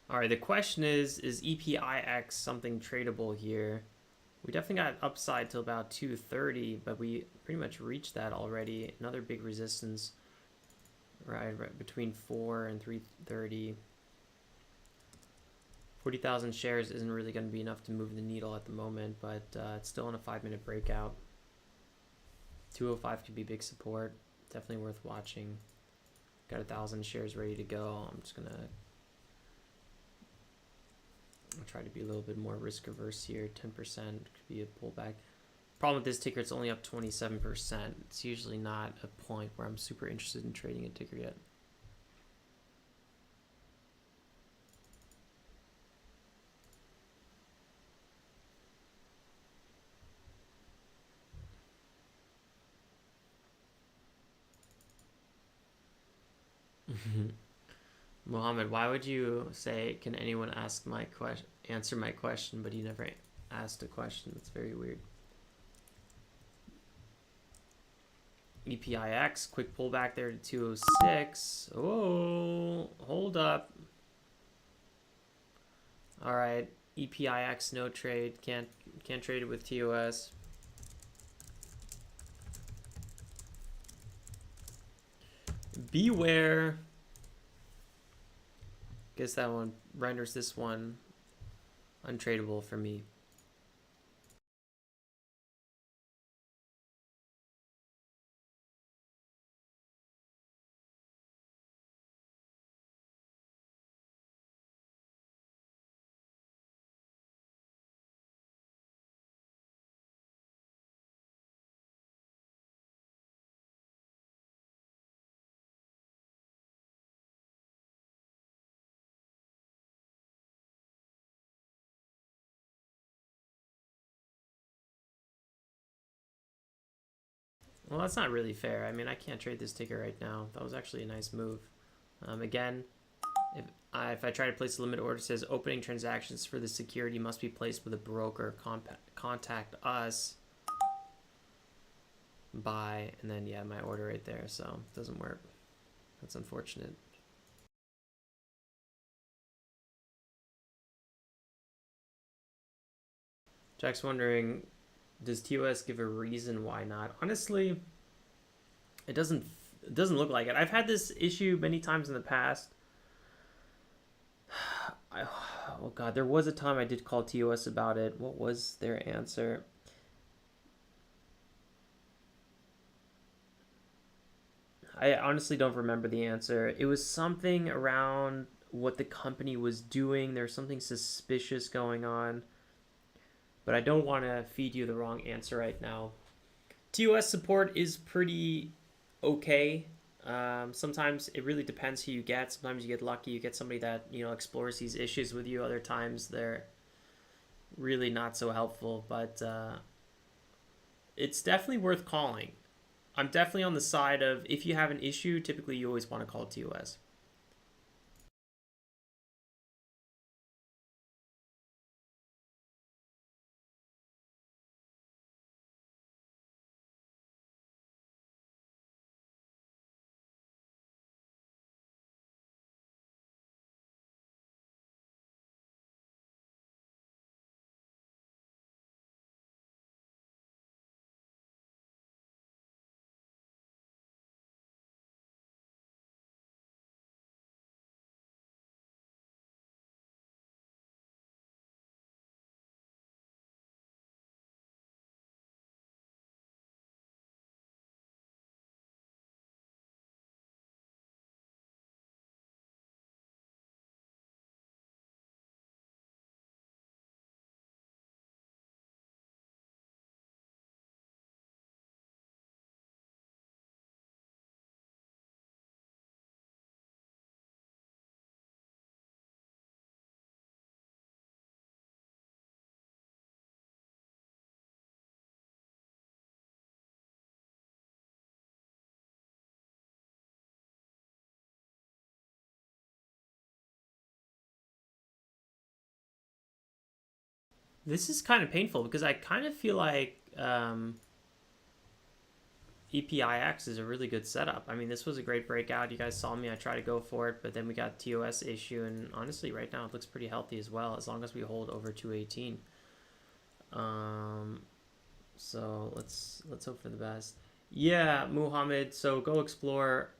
All right, the question is EPIX something tradable here? We definitely got upside till about 230, but we pretty much reached that already. Another big resistance, right between 4 and 330. 40,000 shares isn't really going to be enough to move the needle at the moment, but it's still on a 5-minute breakout. 205 could be big support. Definitely worth watching. Got 1,000 shares ready to go. I'm just gonna try to be a little bit more risk averse here. 10% could be a pullback. Problem with this ticker, it's only up 27%. It's usually not a point where I'm super interested in trading a ticker yet. Mohammed, why would you say, can anyone ask my question, answer my question, but you never asked a question? That's very weird. EPIX, quick pullback there to 206. Oh, hold up. All right, EPIX, no trade. Can't trade it with TOS. Beware. Guess that one renders this one untradeable for me. Well, that's not really fair. I mean, I can't trade this ticker right now. That was actually a nice move. Again, if I try to place a limit order, it says opening transactions for the security must be placed with a broker. Contact us by, and then yeah, my order right there. So it doesn't work. That's unfortunate. Jack's wondering, does TOS give a reason why not? Honestly, it doesn't look like it. I've had this issue many times in the past. Oh god, there was a time I did call TOS about it. What was their answer? I honestly don't remember the answer. It was something around what the company was doing. There's something suspicious going on. But I don't want to feed you the wrong answer right now. TOS support is pretty okay. Sometimes it really depends who you get. Sometimes you get lucky. You get somebody that, you know, explores these issues with you. Other times they're really not so helpful. But it's definitely worth calling. I'm definitely on the side of, if you have an issue, typically you always want to call TOS. This is kind of painful because I kind of feel like EPIX is a really good setup. I mean, this was a great breakout. You guys saw me. I tried to go for it, but then we got TOS issue, and honestly, right now it looks pretty healthy as well, as long as we hold over 218. So let's hope for the best. Yeah, Muhammad. So Go Explore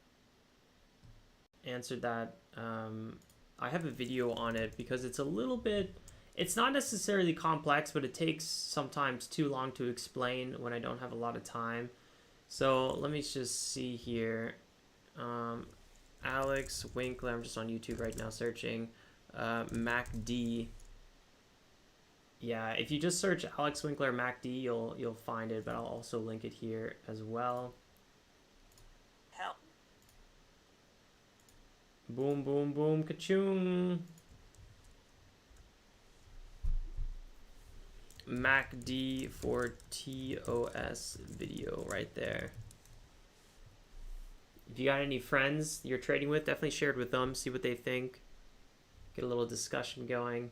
answered that. I have a video on it because it's a little bit. It's not necessarily complex, but it takes sometimes too long to explain when I don't have a lot of time. So let me just see here. Alex Winkler, I'm just on YouTube right now searching MACD. Yeah, if you just search Alex Winkler MACD, you'll find it, but I'll also link it here as well. Help. Boom, boom, boom, ka-choom. MACD for TOS video right there. If you got any friends you're trading with, definitely share it with them, see what they think, get a little discussion going.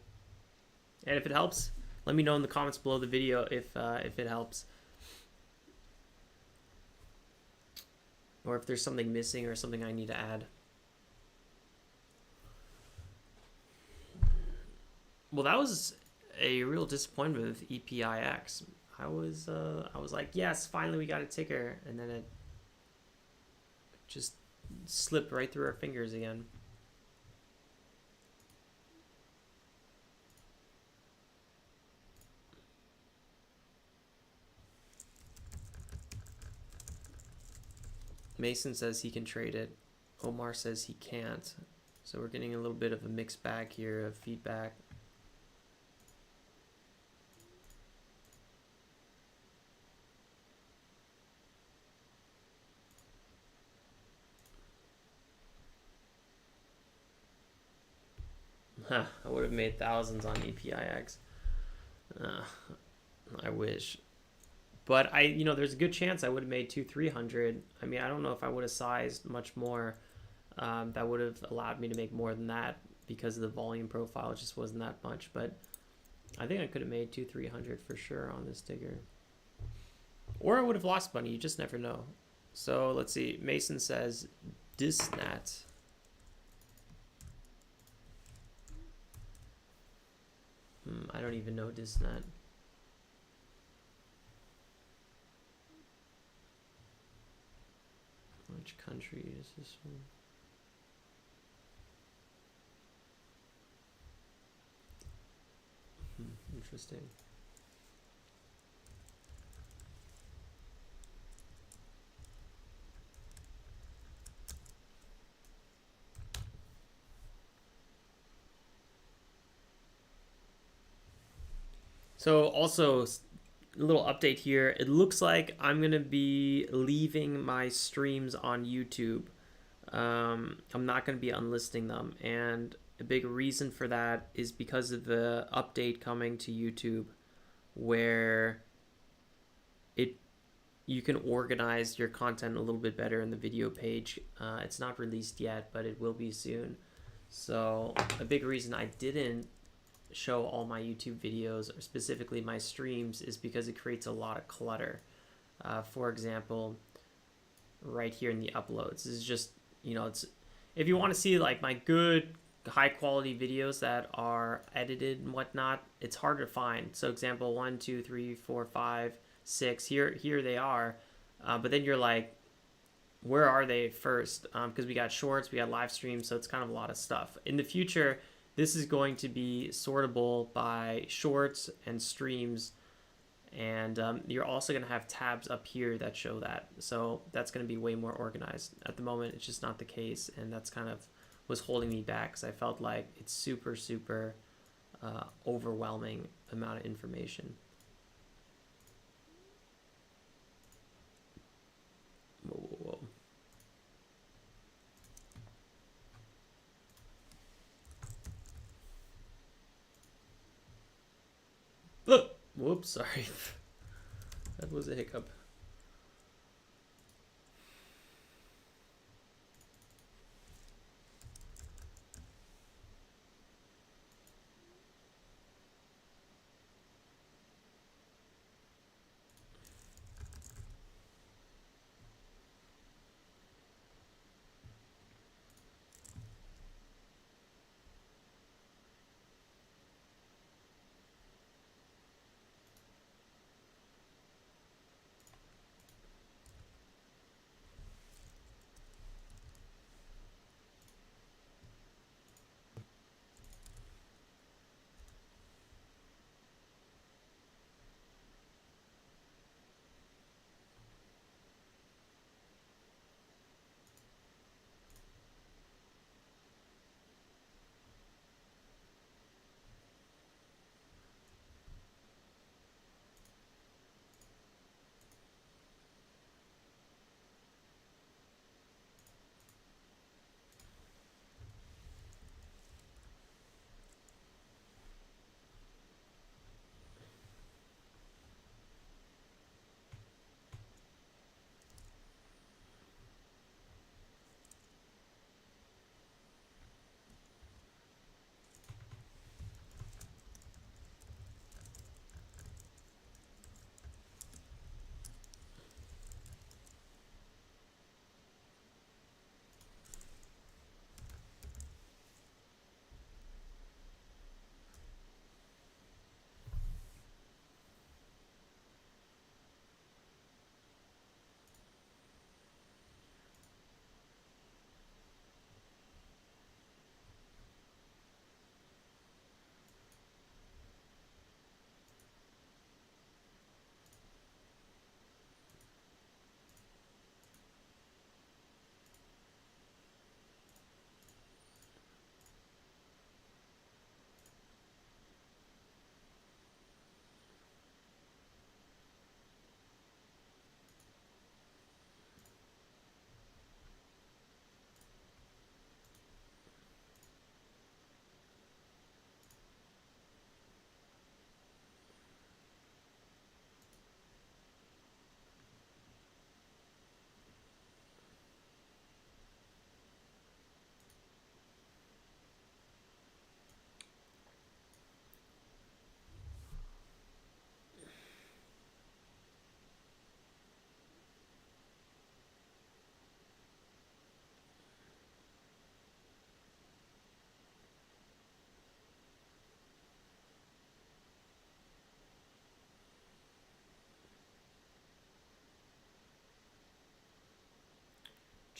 And if it helps, let me know in the comments below the video if it helps, or if there's something missing or something I need to add. Well, that was a real disappointment with EPIX. I was like, yes, finally we got a ticker, and then it just slipped right through our fingers again. Mason says he can trade it. Omar says he can't. So we're getting a little bit of a mixed bag here of feedback. I would have made thousands on EPIX. I wish. But there's a good chance I would have made 200-300. I mean, I don't know if I would have sized much more. That would have allowed me to make more than that because the volume profile just wasn't that much. But I think I could have made 200-300 for sure on this ticker. Or I would have lost money. You just never know. So let's see. Mason says Disnat. I don't even know Disnat. Which country is this one? Interesting. So also, a little update here. It looks like I'm going to be leaving my streams on YouTube. I'm not going to be unlisting them. And a big reason for that is because of the update coming to YouTube where you can organize your content a little bit better in the video page. It's not released yet, but it will be soon. So a big reason I didn't show all my YouTube videos, or specifically my streams, is because it creates a lot of clutter. For example, right here in the uploads, this is just, it's, if you want to see like my good high quality videos that are edited and whatnot, it's hard to find. So example 1, 2, 3, 4, 5, 6, here they are. But then you're like, where are they first? Because we got shorts, we got live streams, so it's kind of a lot of stuff. In the future, this is going to be sortable by shorts and streams, and you're also going to have tabs up here that show that. So that's going to be way more organized. At the moment, it's just not the case, and that's kind of was holding me back because I felt like it's super, super overwhelming amount of information. Whoa, whoa, whoa. Whoops, sorry. That was a hiccup.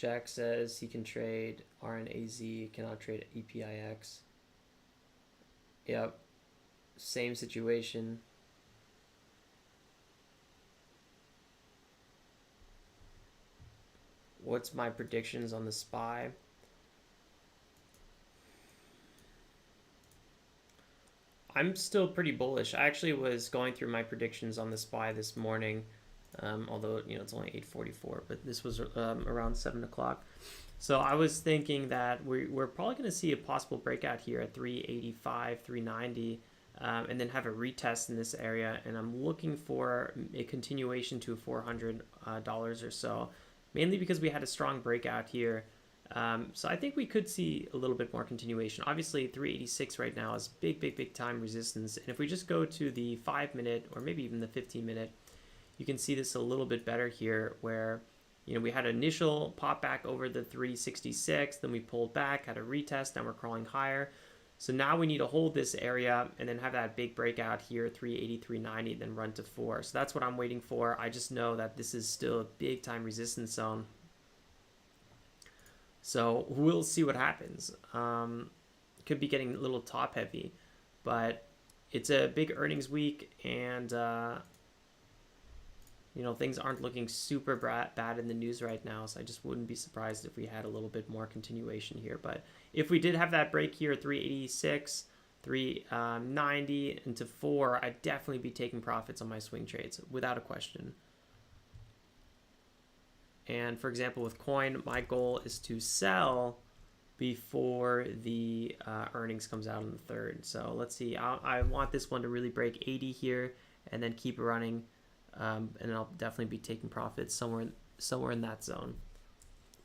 Jack says he can trade RNAZ, cannot trade EPIX. Yep, same situation. What's my predictions on the SPY? I'm still pretty bullish. I actually was going through my predictions on the SPY this morning, although it's only 8:44, but this was around 7 o'clock. So I was thinking that we're probably going to see a possible breakout here at 385, 390, and then have a retest in this area. And I'm looking for a continuation to $400 or so, mainly because we had a strong breakout here. So I think we could see a little bit more continuation. Obviously, 386 right now is big time resistance. And if we just go to the 5-minute or maybe even the 15-minute, you can see this a little bit better here where, we had an initial pop back over the 366, then we pulled back, had a retest, now we're crawling higher. So now we need to hold this area and then have that big breakout here, 380, 390, then run to 4. So that's what I'm waiting for. I just know that this is still a big time resistance zone. So we'll see what happens. Could be getting a little top heavy, but it's a big earnings week, and things aren't looking super bad in the news right now. So I just wouldn't be surprised if we had a little bit more continuation here. But if we did have that break here, 386, 390 into 4, I'd definitely be taking profits on my swing trades without a question. And for example, with coin, my goal is to sell before the earnings comes out on the 3rd. So let's see. I want this one to really break 80 here and then keep running. And I'll definitely be taking profits somewhere in that zone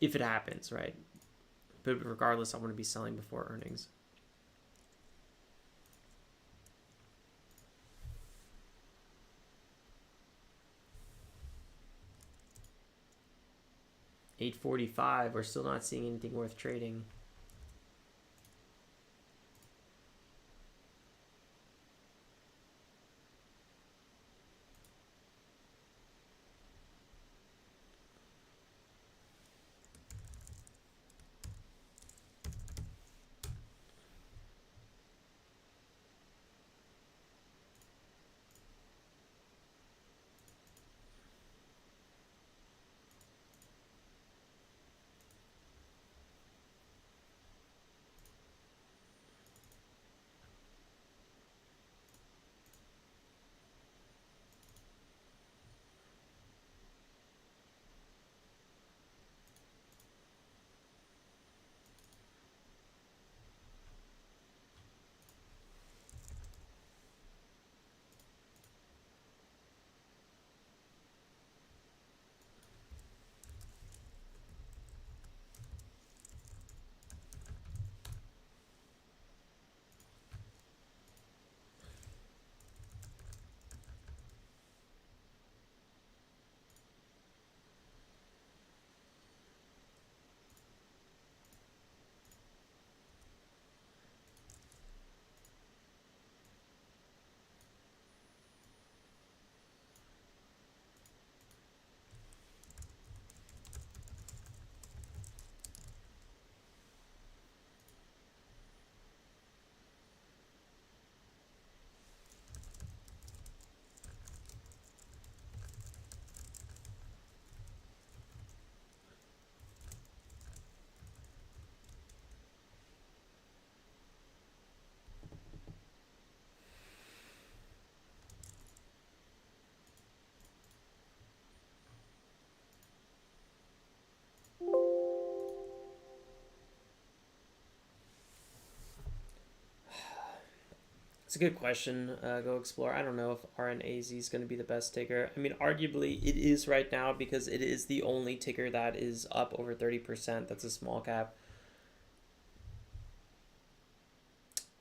if it happens, right? But regardless, I want to be selling before earnings. $8.45. We're still not seeing anything worth trading. It's a good question, Go Explore. I don't know if RNAZ is going to be the best ticker. I mean, arguably it is right now because it is the only ticker that is up over 30%. That's a small cap.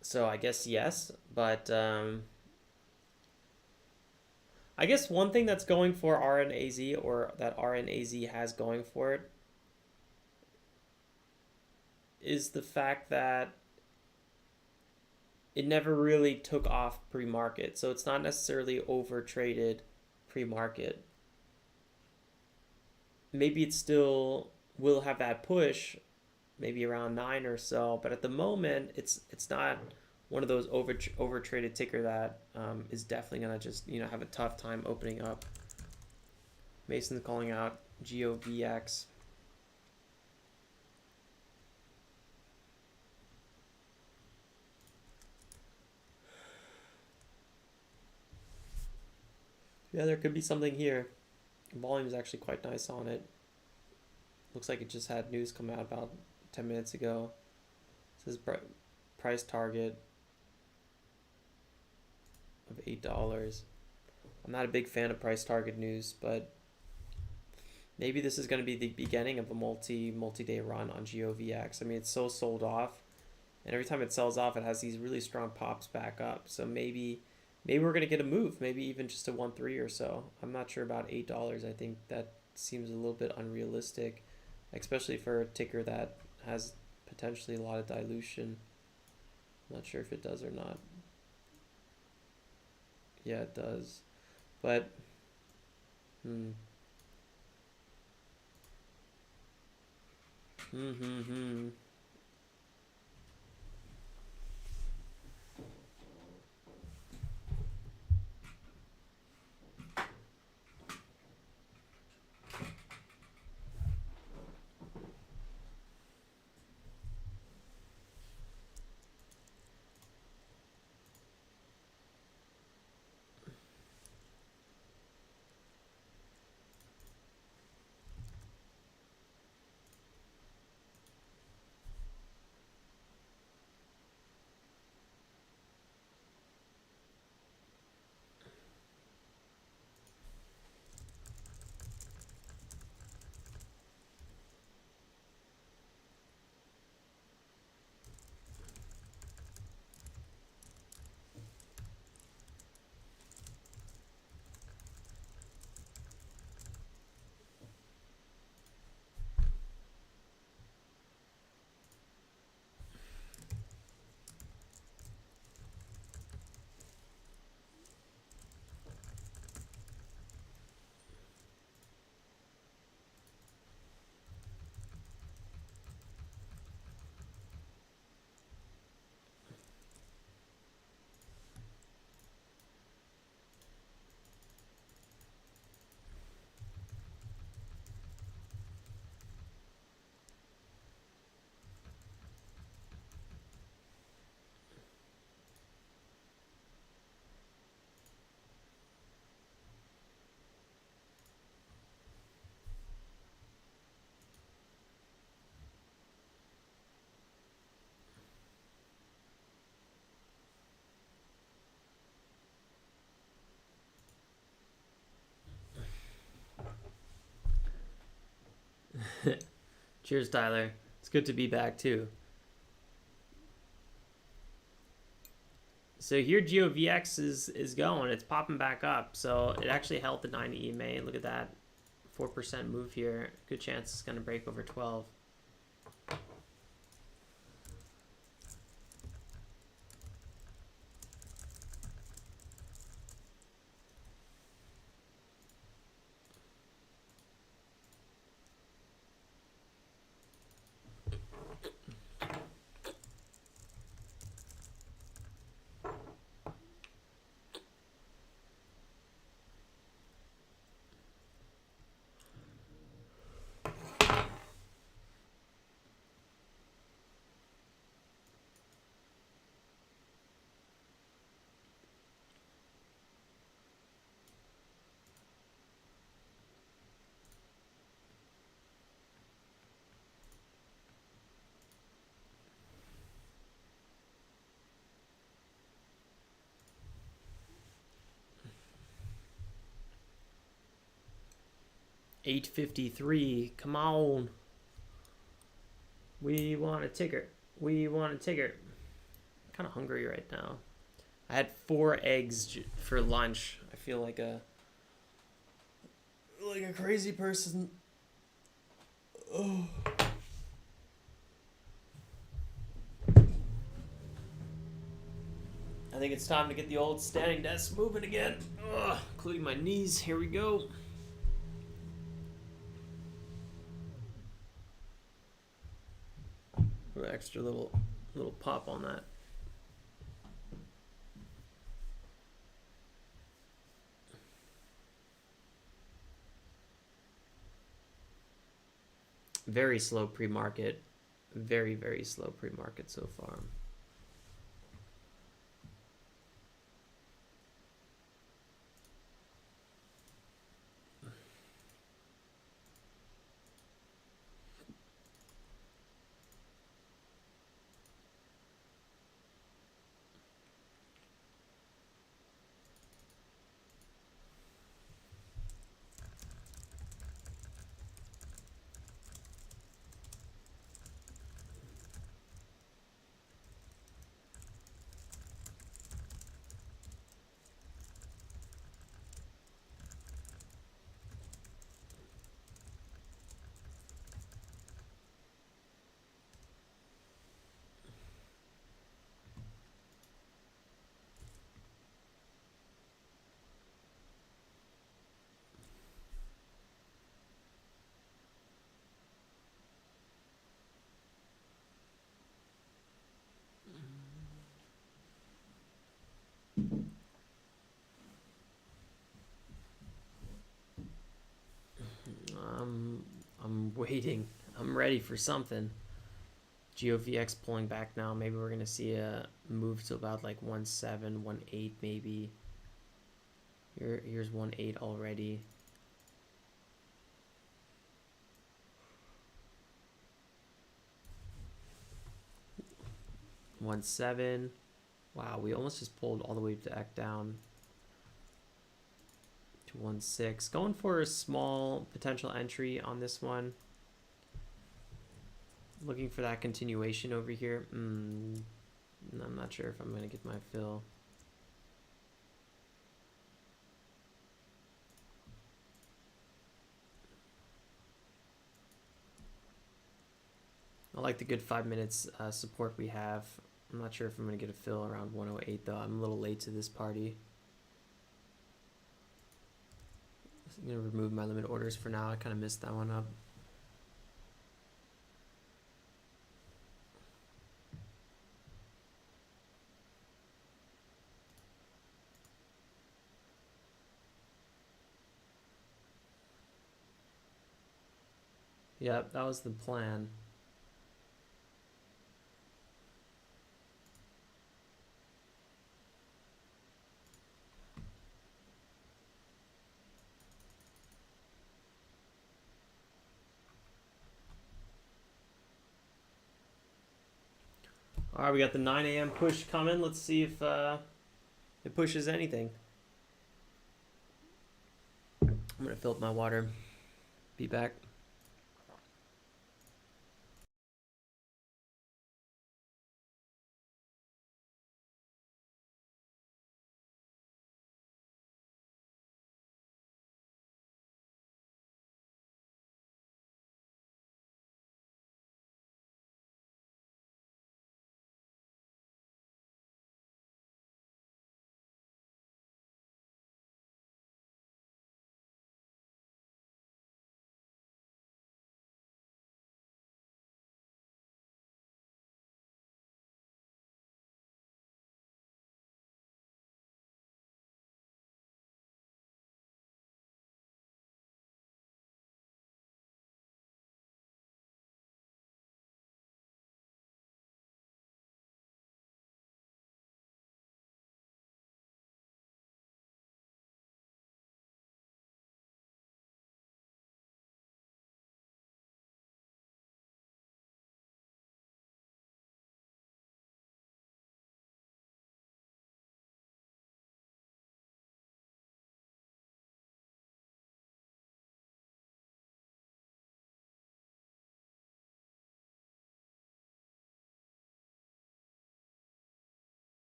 So I guess yes, but I guess one thing that's going for RNAZ, or that RNAZ has going for it, is the fact that it never really took off pre-market. So it's not necessarily over-traded pre-market. Maybe it's still will have that push maybe around 9 or so, but at the moment it's not one of those over traded ticker that is definitely gonna just have a tough time opening up. Mason's calling out Govx. Yeah, there could be something here. Volume is actually quite nice on it. Looks like it just had news come out about 10 minutes ago. It says price target of $8. I'm not a big fan of price target news, but maybe this is going to be the beginning of a multi-day run on Govx. I mean, it's so sold off, and every time it sells off, it has these really strong pops back up. So maybe we're going to get a move, maybe even just a 1.3 or so. I'm not sure about $8. I think that seems a little bit unrealistic, especially for a ticker that has potentially a lot of dilution. I'm not sure if it does or not. Yeah, it does. But cheers, Tyler. It's good to be back too. So here Govx is going. It's popping back up. So it actually held the 90 EMA. Look at that. 4% move here. Good chance it's going to break over 12. $8.53. Come on. We want a ticker. We want a ticker. I'm kind of hungry right now. I had 4 eggs for lunch. I feel like a crazy person. Oh. I think it's time to get the old standing desk moving again. Ugh, including my knees. Here we go. extra little pop on that. Very slow pre-market. Very, very slow pre-market so far. I'm waiting. I'm ready for something. GOVX pulling back now. Maybe we're gonna see a move to about like 1.7, 1.8 maybe. Here's 1.8 already. One seven. Wow, we almost just pulled all the way back down to 1.6. Going for a small potential entry on this one. Looking for that continuation over here. I'm not sure if I'm gonna get my fill. I like the good 5 minutes support we have. I'm not sure if I'm going to get a fill around 108 though. I'm a little late to this party. I'm going to remove my limit orders for now. I kind of messed that one up. Yep, that was the plan. All right, we got the 9 a.m. push coming. Let's see if it pushes anything. I'm going to fill up my water. Be back.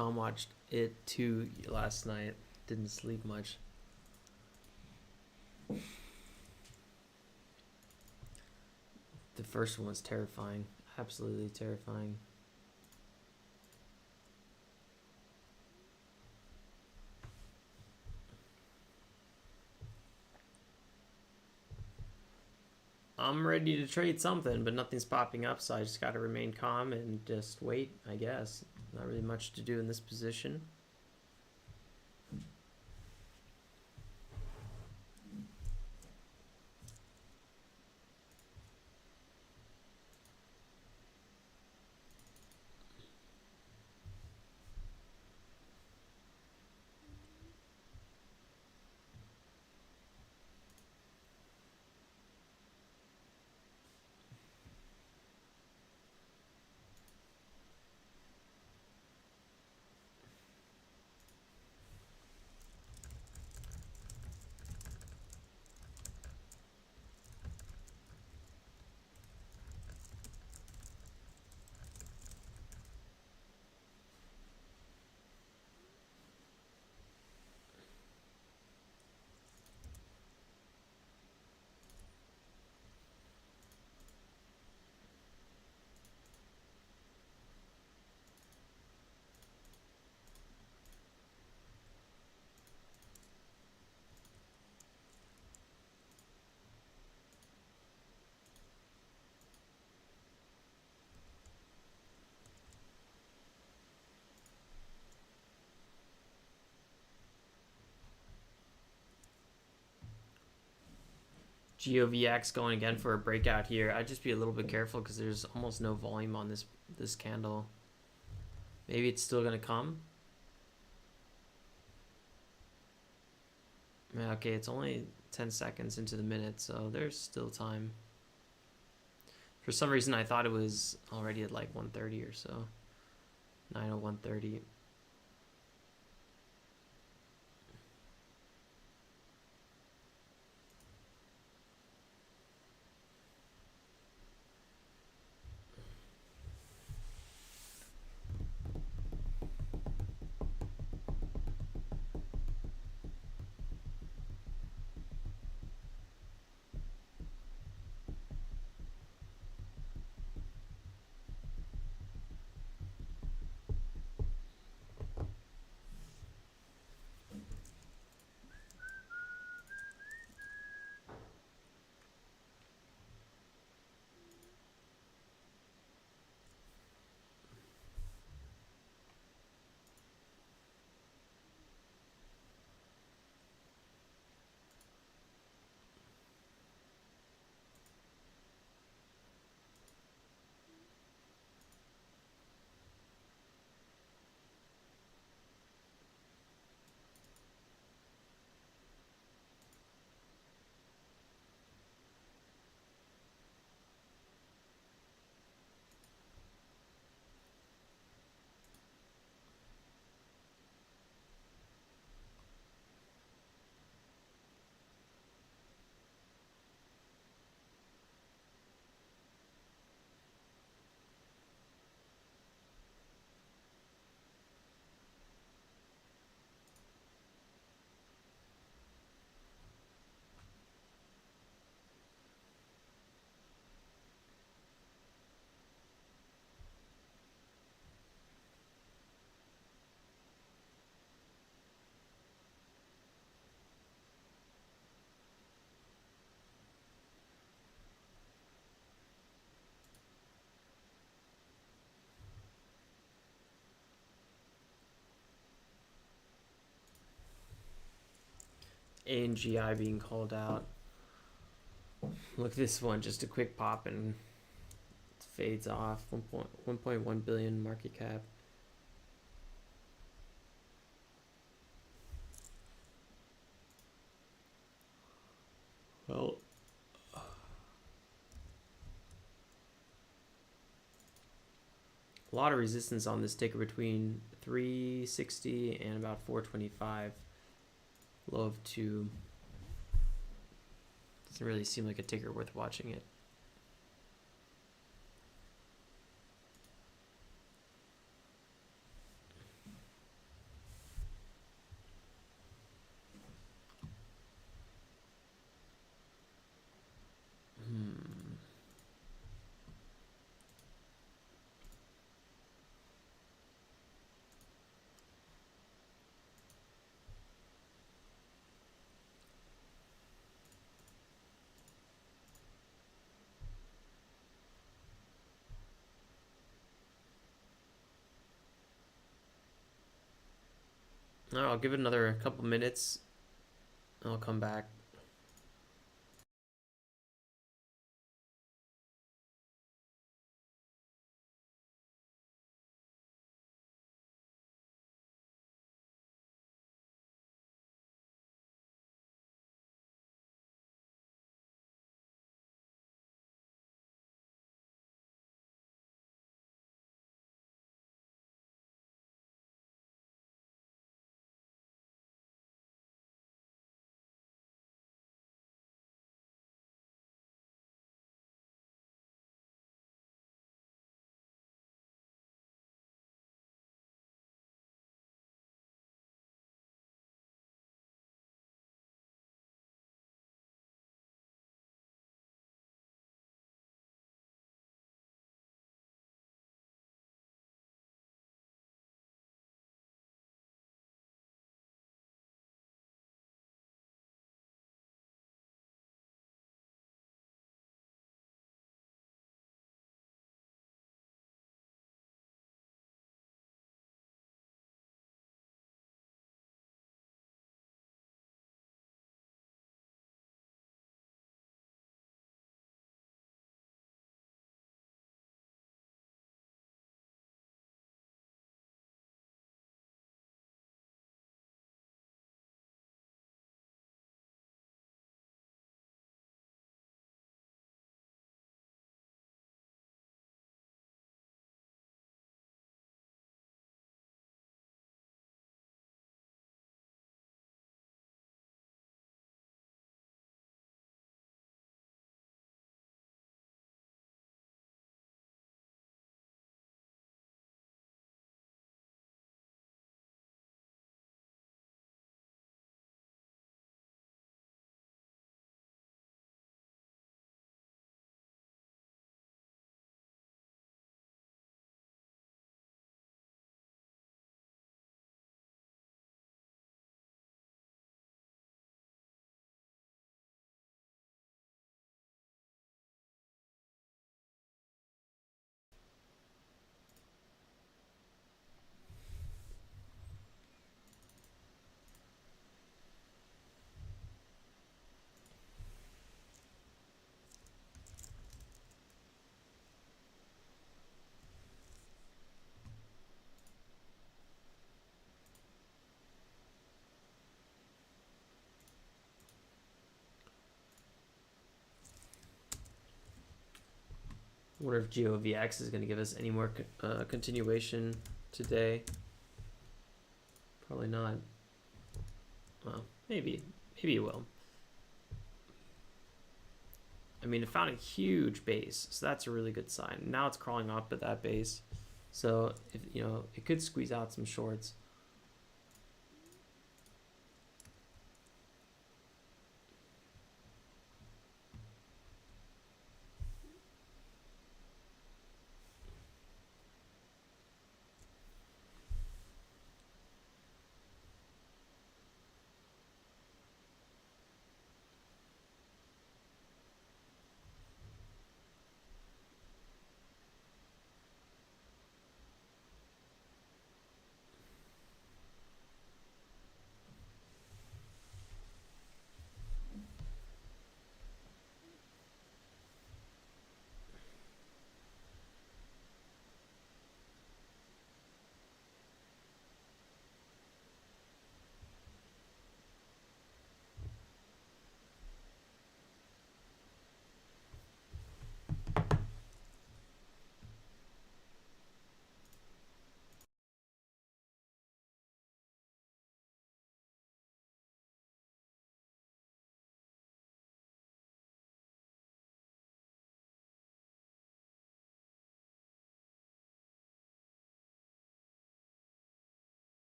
Tom watched it too last night. Didn't sleep much. The first one was terrifying. Absolutely terrifying. I'm ready to trade something, but nothing's popping up, so I just got to remain calm and just wait, I guess. Not really much to do in this position. Govx going again for a breakout here. I'd just be a little bit careful because there's almost no volume on this candle. Maybe it's still gonna come. Yeah, okay, it's only 10 seconds into the minute, so there's still time. For some reason, I thought it was already at like 1:30 or so. 9:01:30. A and GI being called out. Look at this one, just a quick pop and it fades off. 1.1 billion market cap. Well, a lot of resistance on this ticker between 360 and about 425. Low of 2. Doesn't really seem like a ticker worth watching it. All right, I'll give it another couple minutes. I'll come back. I wonder if GeoVX is going to give us any more continuation today. Probably not. Well, maybe it will. I mean, it found a huge base, so that's a really good sign. Now it's crawling up at that base, so if you know, it could squeeze out some shorts.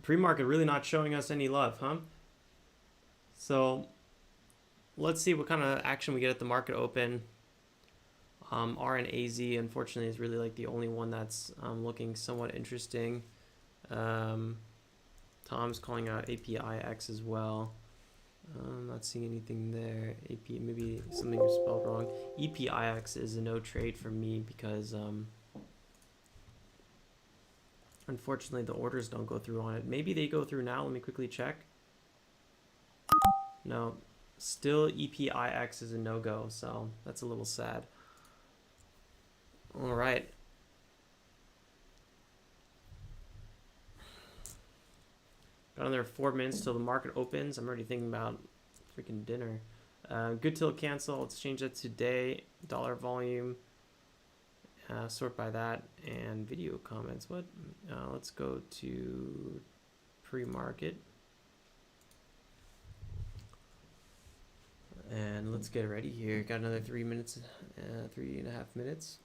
Pre-market really not showing us any love, huh? So let's see what kind of action we get at the market open. Rnaz, unfortunately, is really like the only one that's looking somewhat interesting. Tom's calling out APIX as well. I'm not seeing anything there. Maybe something was spelled wrong. EPIX is a no trade for me because unfortunately the orders don't go through on it. Maybe they go through now. Let me quickly check. No, still EPIX is a no-go, so that's a little sad. All right. Got another 4 minutes till the market opens. I'm already thinking about freaking dinner. Good till cancel. Let's change that to day. Dollar volume. Sort by that. And video comments. What? Let's go to pre-market. And let's get ready here. Got another 3 minutes. 3.5 minutes.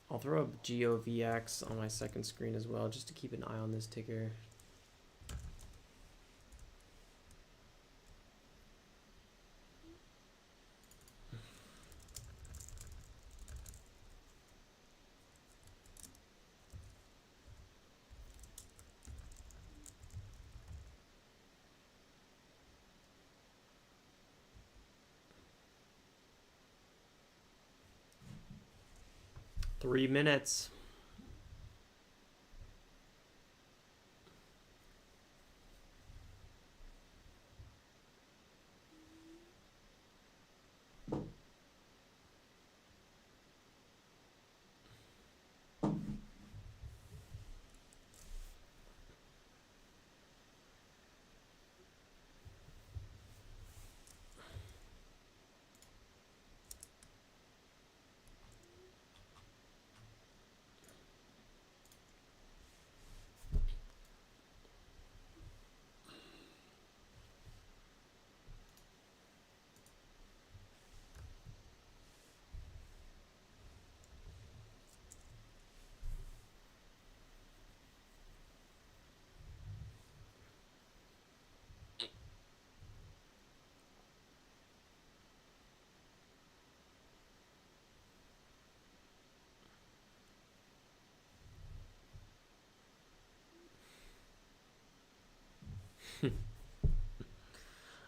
I'll throw up Govx on my second screen as well, just to keep an eye on this ticker. Three minutes.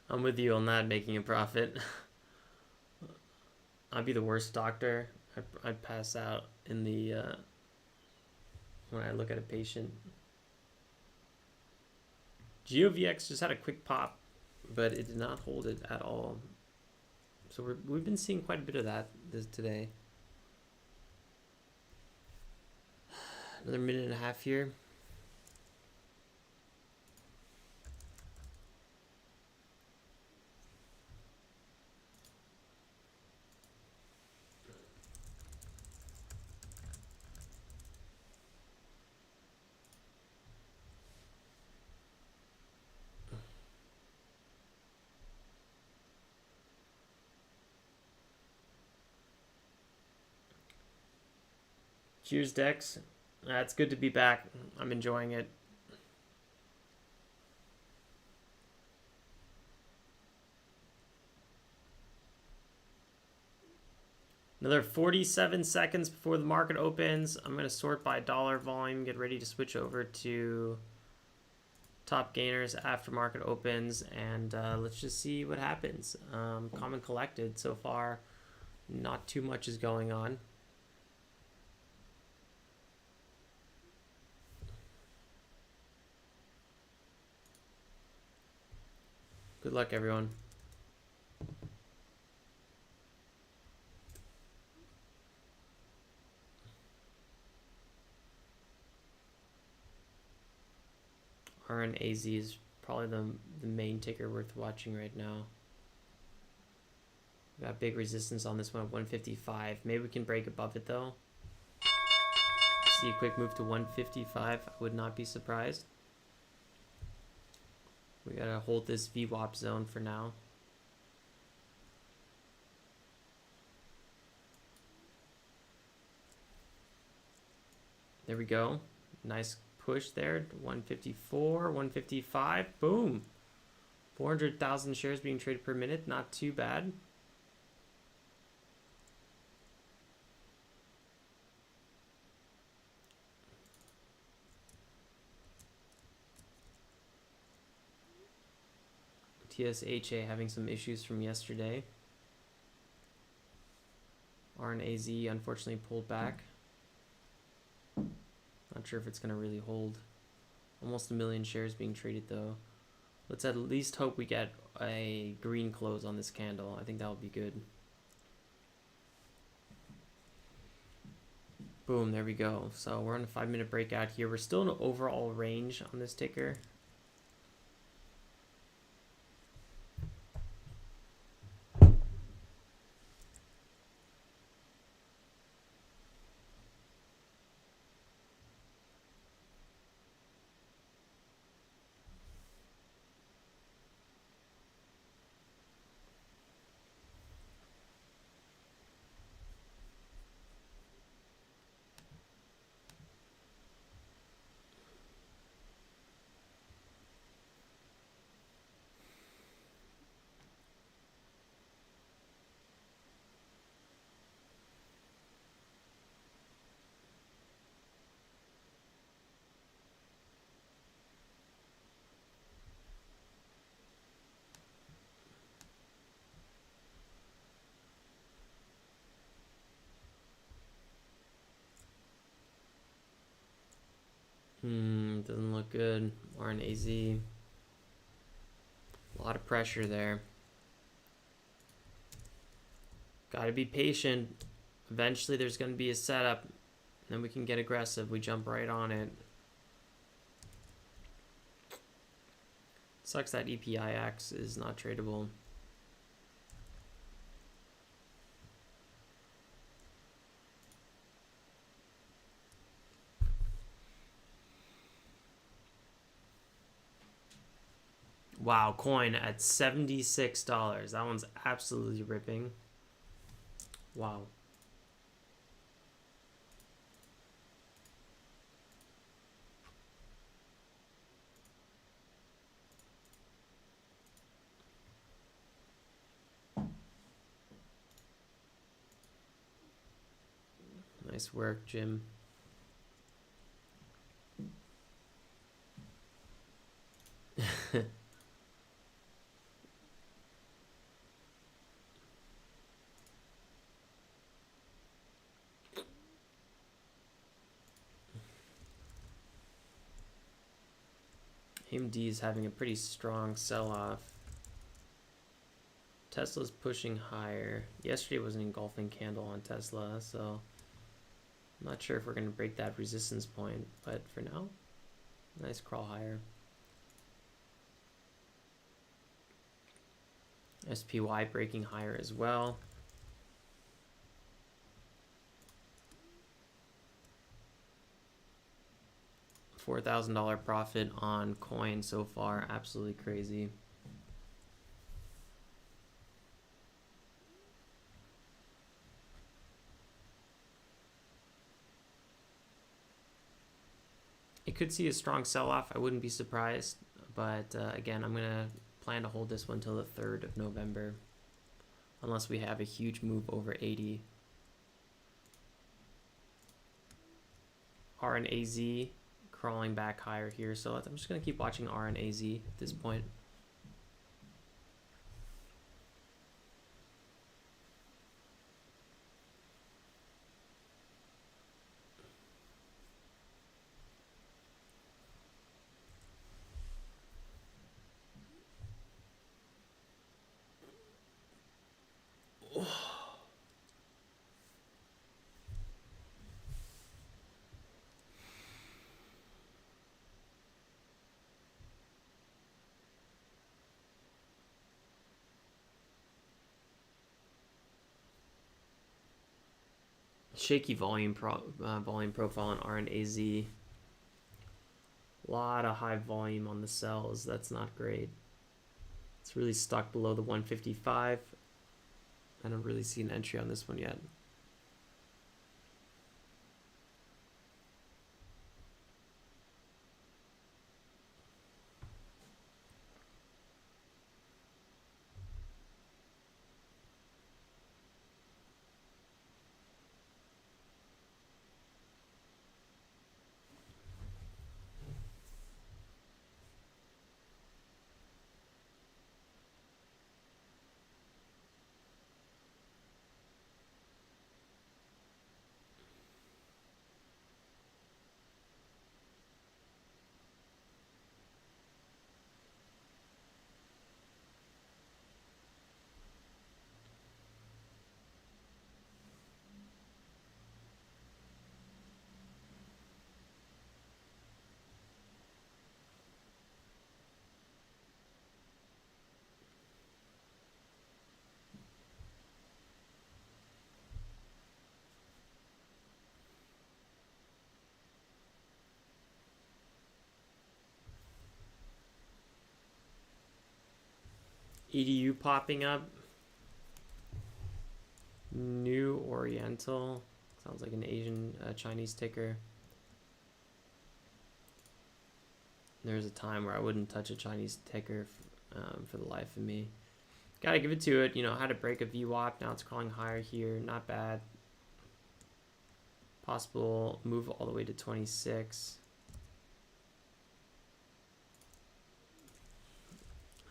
I'm with you on that, making a profit. I'd be the worst doctor. I'd pass out in the when I look at a patient. Govx just had a quick pop, but it did not hold it at all. So we've been seeing quite a bit of that today. Another minute and a half here. Cheers, Dex. It's good to be back. I'm enjoying it. Another 47 seconds before the market opens. I'm going to sort by dollar volume, get ready to switch over to top gainers after market opens, and let's just see what happens. Calm and collected so far. Not too much is going on. Good luck, everyone. Rnaz is probably the main ticker worth watching right now. We got big resistance on this one at 155. Maybe we can break above it though. See a quick move to 155. I would not be surprised. We gotta hold this VWAP zone for now. There we go. Nice push there. 154, 155. Boom. 400,000 shares being traded per minute. Not too bad. TSHA having some issues from yesterday. Rnaz unfortunately pulled back. Not sure if it's going to really hold. Almost 1 million shares being traded though. Let's at least hope we get a green close on this candle. I think that would be good. Boom, there we go. So we're on a 5-minute breakout here. We're still in an overall range on this ticker. Doesn't look good. Rnaz. A lot of pressure there. Gotta be patient. Eventually there's gonna be a setup. Then we can get aggressive. We jump right on it. Sucks that EPIX is not tradable. Wow, coin at $76. That one's absolutely ripping. Wow. Nice work, Jim. AMD is having a pretty strong sell-off. Tesla's pushing higher. Yesterday was an engulfing candle on Tesla, so I'm not sure if we're going to break that resistance point, but for now, nice crawl higher. SPY breaking higher as well. $4,000 profit on coin so far. Absolutely crazy. It could see a strong sell-off. I wouldn't be surprised. But again, I'm going to plan to hold this one till the 3rd of November. Unless we have a huge move over 80. Rnaz crawling back higher here. So I'm just going to keep watching Rnaz at this point. Shaky volume profile on Rnaz. A lot of high volume on the sells. That's not great. It's really stuck below the 155. I don't really see an entry on this one yet. EDU popping up. New Oriental. Sounds like an Asian Chinese ticker. There's a time where I wouldn't touch a Chinese ticker for the life of me. Gotta give it to it. You know, had to break a VWAP. Now it's crawling higher here. Not bad. Possible move all the way to 26.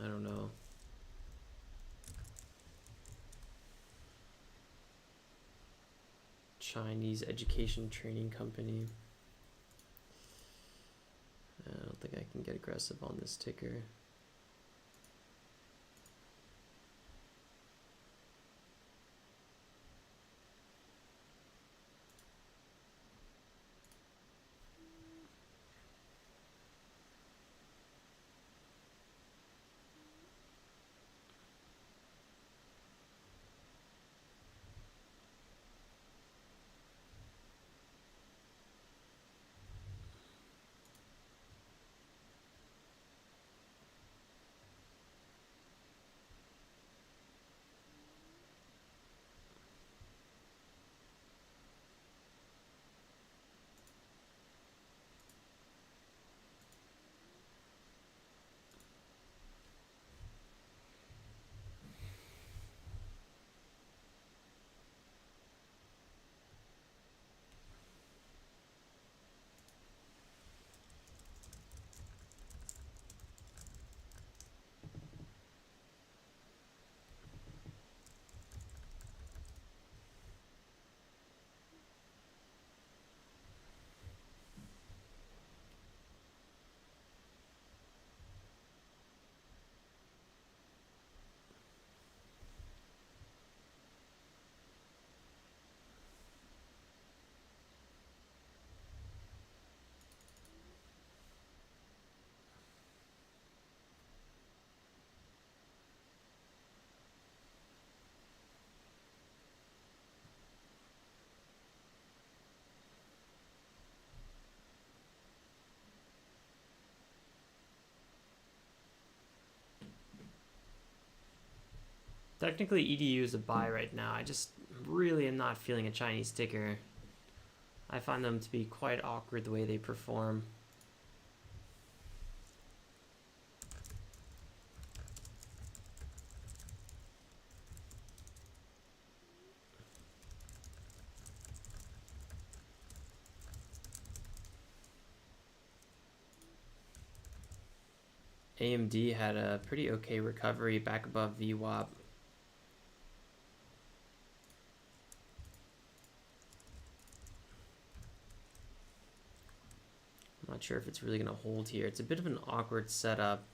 I don't know. Chinese education training company. I don't think I can get aggressive on this ticker. Technically, EDU is a buy right now. I just really am not feeling a Chinese ticker. I find them to be quite awkward the way they perform. AMD had a pretty okay recovery back above VWAP. I'm not sure if it's really going to hold here. It's a bit of an awkward setup.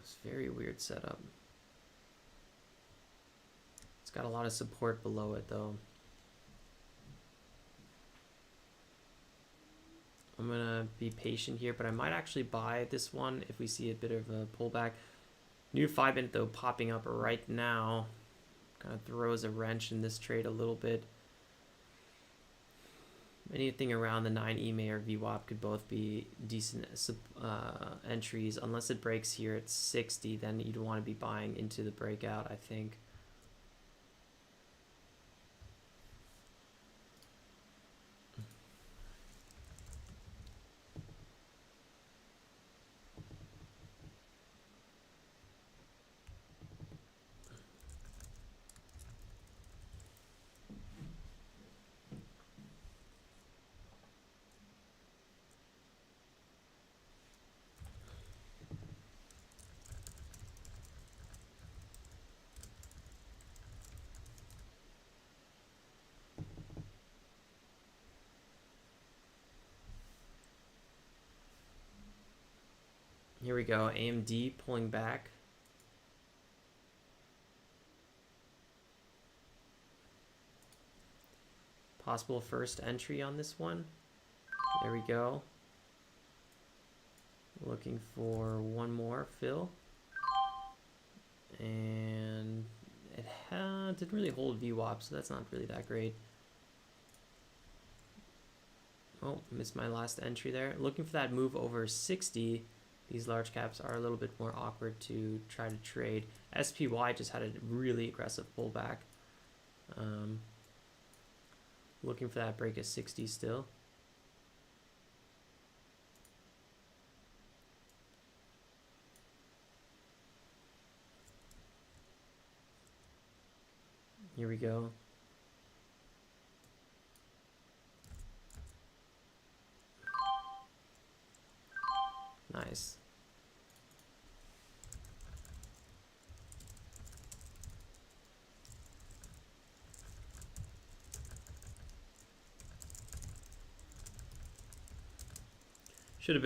It's a very weird setup. It's got a lot of support below it though. I'm going to be patient here, but I might actually buy this one if we see a bit of a pullback. New 5-minute though popping up right now. Kind of throws a wrench in this trade a little bit. Anything around the 9 EMA or VWAP could both be decent entries. Unless it breaks here at 60, then you'd want to be buying into the breakout, I think. Here we go, AMD pulling back. Possible first entry on this one. There we go. Looking for one more fill. And it didn't really hold VWAP, so that's not really that great. Oh, missed my last entry there. Looking for that move over 60. These large caps are a little bit more awkward to try to trade. SPY just had a really aggressive pullback. Looking for that break of 60 still. Here we go. Nice. Should have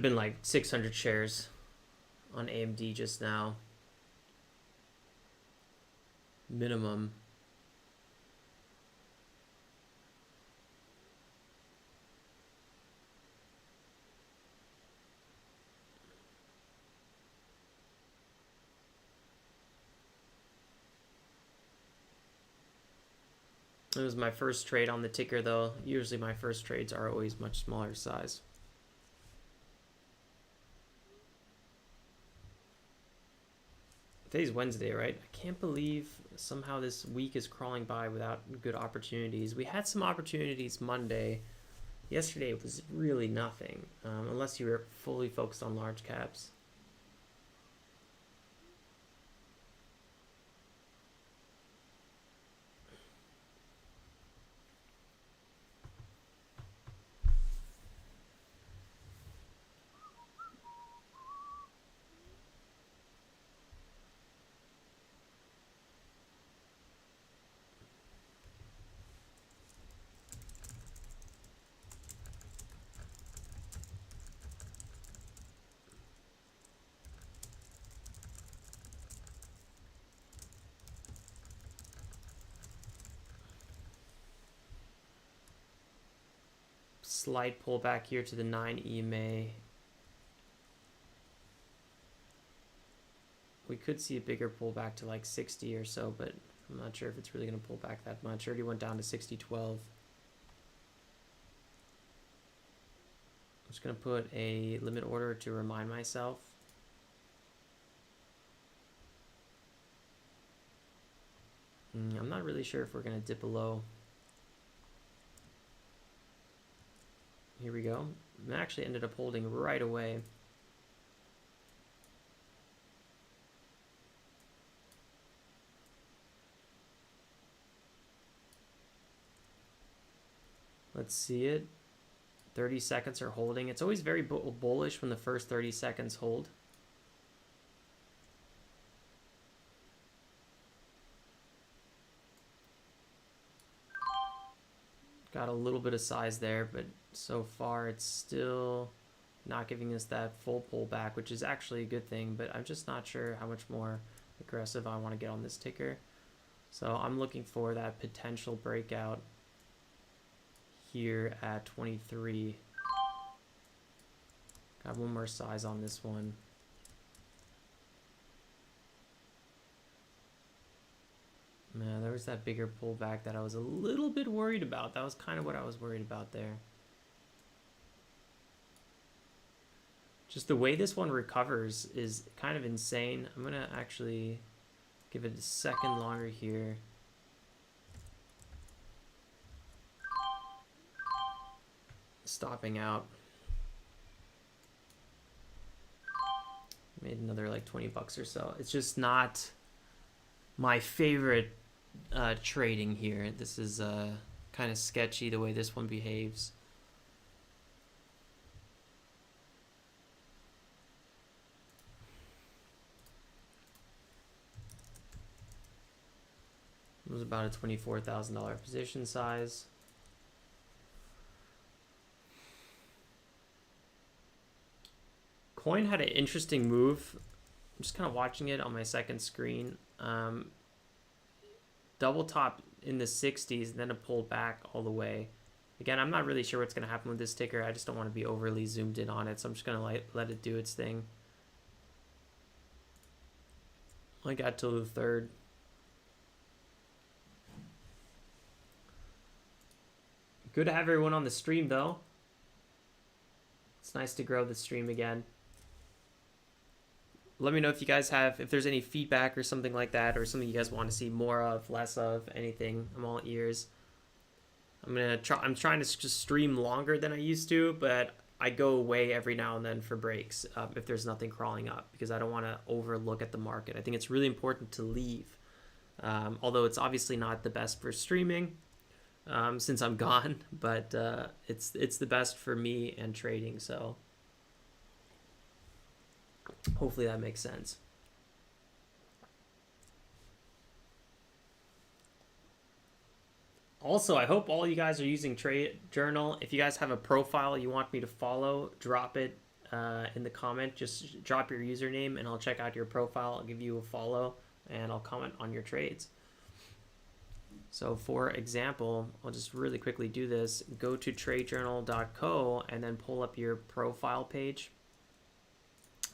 been like 600 shares on AMD just now. Minimum. It was my first trade on the ticker though. Usually my first trades are always much smaller size. Today's Wednesday, right? I can't believe somehow this week is crawling by without good opportunities. We had some opportunities Monday. Yesterday it was really nothing, unless you were fully focused on large caps. Slight pullback here to the 9 EMA. We could see a bigger pullback to like 60 or so, but I'm not sure if it's really going to pull back that much. Already went down to 60.12. I'm just going to put a limit order to remind myself. I'm not really sure if we're going to dip below. Here we go. I actually ended up holding right away. Let's see it. 30 seconds are holding. It's always very bullish when the first 30 seconds hold. Got a little bit of size there, but so far it's still not giving us that full pullback, which is actually a good thing, but I'm just not sure how much more aggressive I want to get on this ticker. So I'm looking for that potential breakout here at 23. Got one more size on this one. Man, there was that bigger pullback that I was a little bit worried about. That was kind of what I was worried about there. Just the way this one recovers is kind of insane. I'm going to actually give it a second longer here. Stopping out. Made another like 20 bucks or so. It's just not my favorite trading here. This is kind of sketchy the way this one behaves. It was about a $24,000 position size. Coin had an interesting move. I'm just kind of watching it on my second screen. Double top in the 60s and then a pull back all the way. Again, I'm not really sure what's going to happen with this ticker. I just don't want to be overly zoomed in on it, so I'm just going to let it do its thing. I got till the third. Good to have everyone on the stream, though. It's nice to grow the stream again. Let me know if you guys have, if there's any feedback or something like that, or something you guys want to see more of, less of, anything. I'm all ears. I'm trying to just stream longer than I used to, but I go away every now and then for breaks if there's nothing crawling up, because I don't want to overlook at the market. I think it's really important to leave, although it's obviously not the best for streaming since I'm gone, but it's the best for me and trading. So hopefully that makes sense. Also, I hope all you guys are using Trade Journal. If you guys have a profile you want me to follow, drop it in the comment. Just drop your username and I'll check out your profile. I'll give you a follow and I'll comment on your trades. So for example, I'll just really quickly do this. Go to tradejournal.co and then pull up your profile page.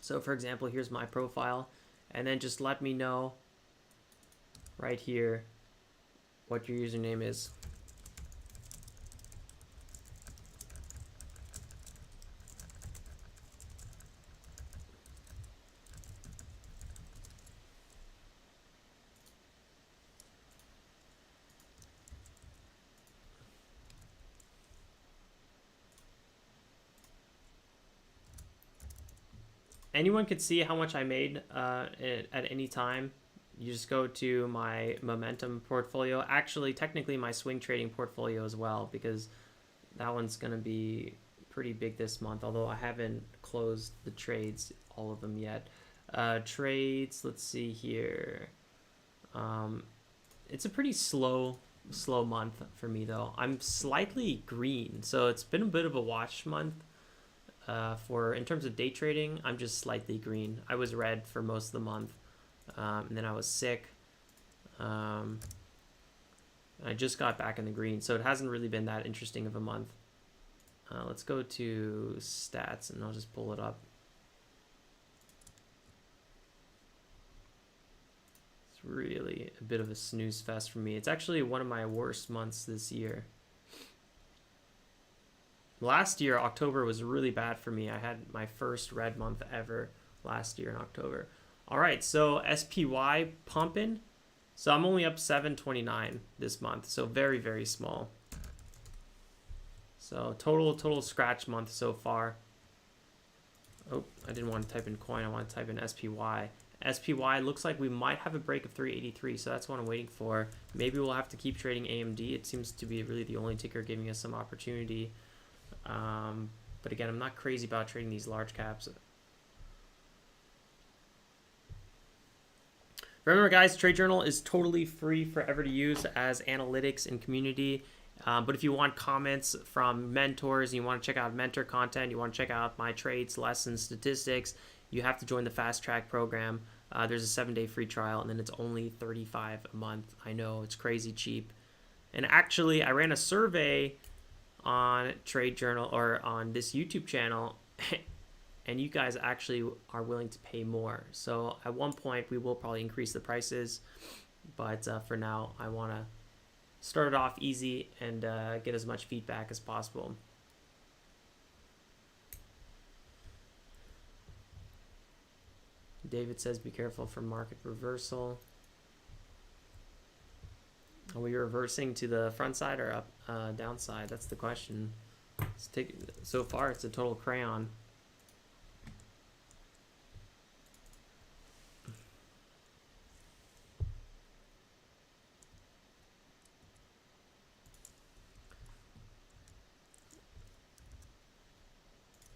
So for example, here's my profile, and then just let me know right here what your username is. Anyone could see how much I made at any time. You just go to my momentum portfolio. Actually, technically my swing trading portfolio as well, because that one's going to be pretty big this month, although I haven't closed the trades, all of them yet. Trades, let's see here. It's a pretty slow month for me, though. I'm slightly green, so it's been a bit of a watch month. In terms of day trading, I'm just slightly green. I was red for most of the month, and then I was sick. I just got back in the green, so it hasn't really been that interesting of a month. Let's go to stats, and I'll just pull it up. It's really a bit of a snooze fest for me. It's actually one of my worst months this year. Last year, October was really bad for me. I had my first red month ever last year in October. All right, so SPY pumping. So I'm only up 729 this month, so very, very small. So total scratch month so far. Oh, I didn't want to type in coin. I want to type in SPY. SPY looks like we might have a break of 383, so that's what I'm waiting for. Maybe we'll have to keep trading AMD. It seems to be really the only ticker giving us some opportunity. But again, I'm not crazy about trading these large caps. Remember, guys, Trade Journal is totally free forever to use as analytics and community. But if you want comments from mentors, and you want to check out mentor content, you want to check out my trades, lessons, statistics, you have to join the Fast Track program. There's a 7-day free trial, and then it's only $35 a month. I know, it's crazy cheap. And actually, I ran a survey on Trade Journal or on this YouTube channel, and you guys actually are willing to pay more. So at one point we will probably increase the prices, but for now I want to start it off easy and get as much feedback as possible. David says be careful for market reversal. Are we reversing to the front side or up downside? That's the question. So far it's a total crayon.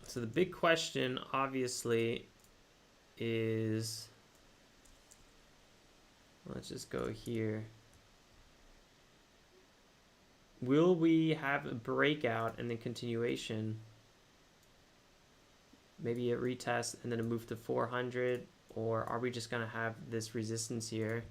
So the big question obviously is, let's just go here. Will we have a breakout and then continuation? Maybe a retest and then a move to 400, or are we just gonna have this resistance here?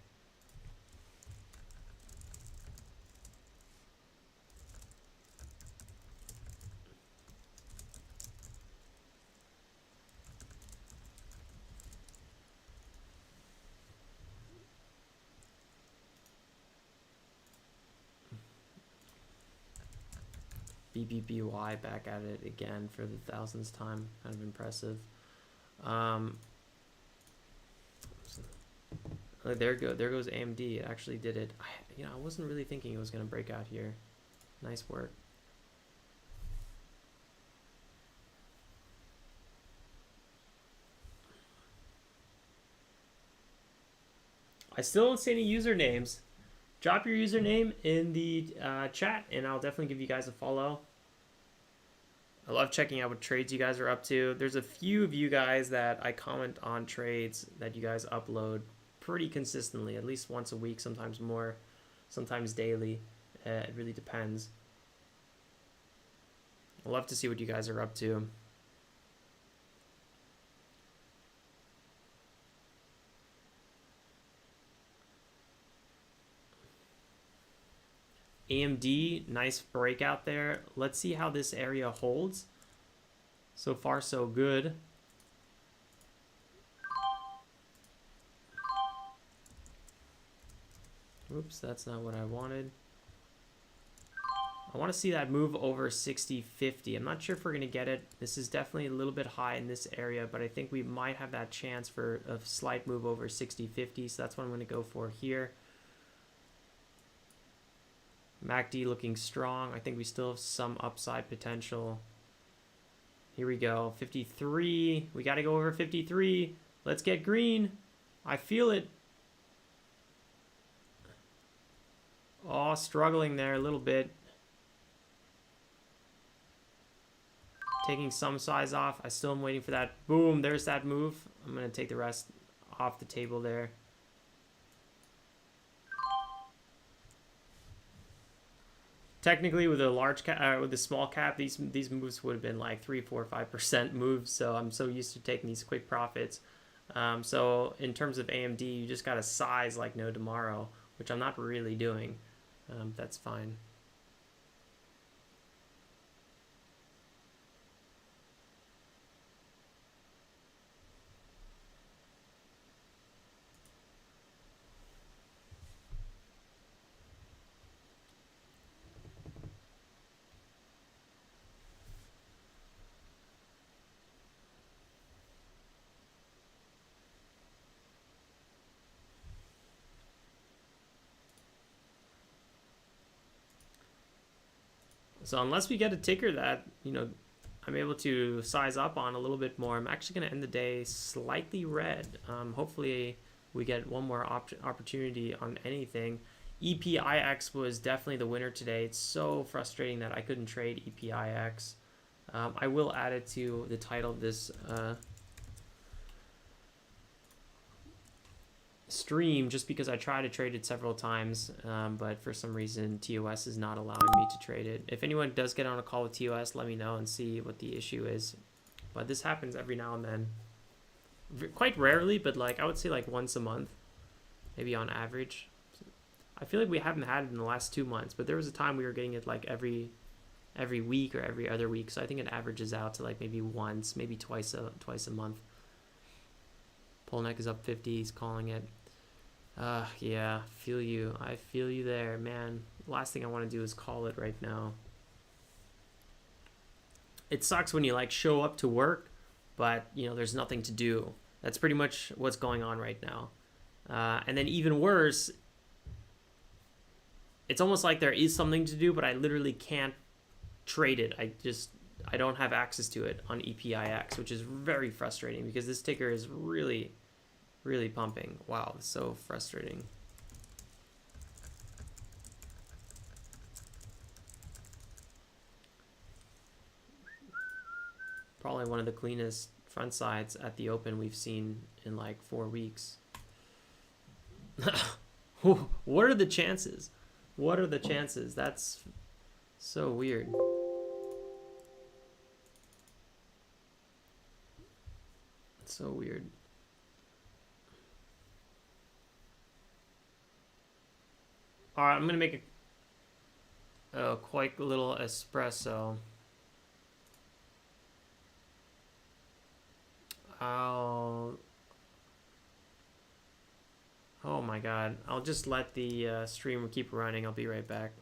BBBY back at it again for the 1000th time. Kind of impressive. There goes AMD. It actually did it. I wasn't really thinking it was going to break out here. Nice work. I still don't see any usernames. Drop your username in the chat, and I'll definitely give you guys a follow. I love checking out what trades you guys are up to. There's a few of you guys that I comment on trades that you guys upload pretty consistently, at least once a week, sometimes more, sometimes daily. It really depends. I love to see what you guys are up to. AMD, nice breakout there. Let's see how this area holds. So far, so good. Oops, that's not what I wanted. I want to see that move over 60.50. I'm not sure if we're going to get it. This is definitely a little bit high in this area, but I think we might have that chance for a slight move over 60.50. So that's what I'm going to go for here. MACD looking strong. I think we still have some upside potential. Here we go. 53. We got to go over 53. Let's get green. I feel it. Oh, struggling there a little bit. Taking some size off. I still am waiting for that. Boom, there's that move. I'm going to take the rest off the table there. Technically, with a large cap, with a small cap, these moves would have been like 3, 4, 5% moves. So I'm so used to taking these quick profits. So in terms of AMD, you just got to size like no tomorrow, which I'm not really doing. That's fine. So unless we get a ticker that, I'm able to size up on a little bit more, I'm actually going to end the day slightly red. Hopefully we get one more opportunity on anything. EPIX was definitely the winner today. It's so frustrating that I couldn't trade EPIX. I will add it to the title of this stream just because I tried to trade it several times, but for some reason TOS is not allowing me to trade it. If anyone does get on a call with TOS, let me know and see what the issue is. But this happens every now and then. Quite rarely, but like I would say like once a month, maybe on average. I feel like we haven't had it in the last 2 months, but there was a time we were getting it like every week or every other week. So I think it averages out to like maybe once, maybe twice a month. Polneck is up 50. He's calling it. Yeah, feel you. I feel you there, man. Last thing I want to do is call it right now. It sucks when you like show up to work, but there's nothing to do. That's pretty much what's going on right now. And then even worse, it's almost like there is something to do, but I literally can't trade it. I don't have access to it on EPIX, which is very frustrating because this ticker is really pumping. Wow, it's so frustrating. Probably one of the cleanest front sides at the open we've seen in like 4 weeks. What are the chances? What are the chances? That's so weird. It's so weird. All right, I'm going to make a quite little espresso. Oh my God. I'll just let the stream keep running. I'll be right back.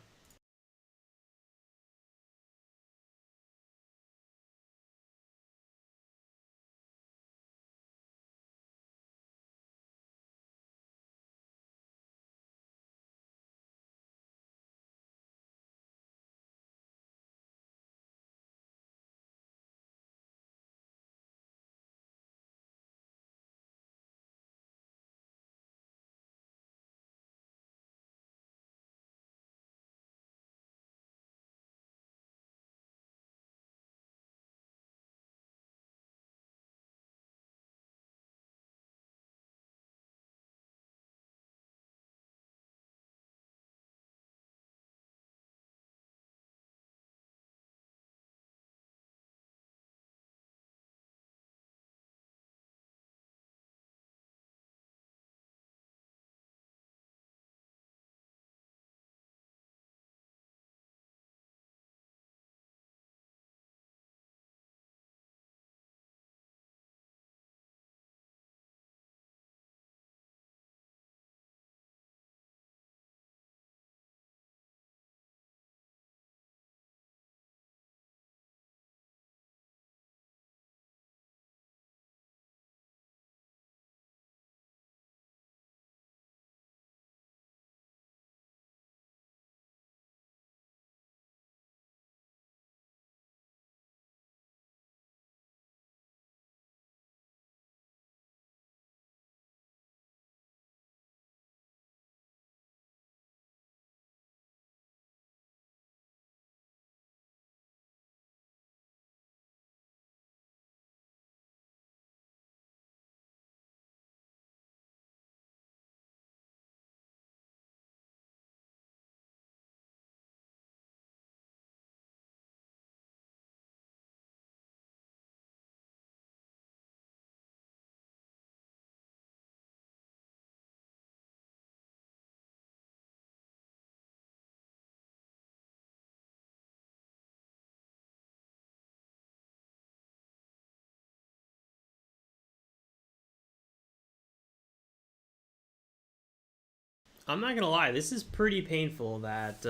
I'm not gonna lie, this is pretty painful that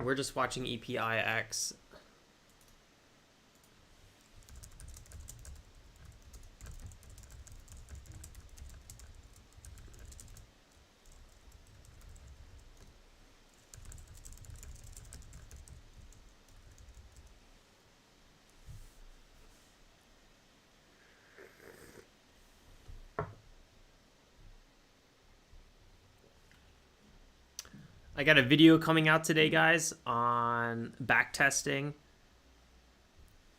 we're just watching EPIX. I got a video coming out today, guys, on backtesting.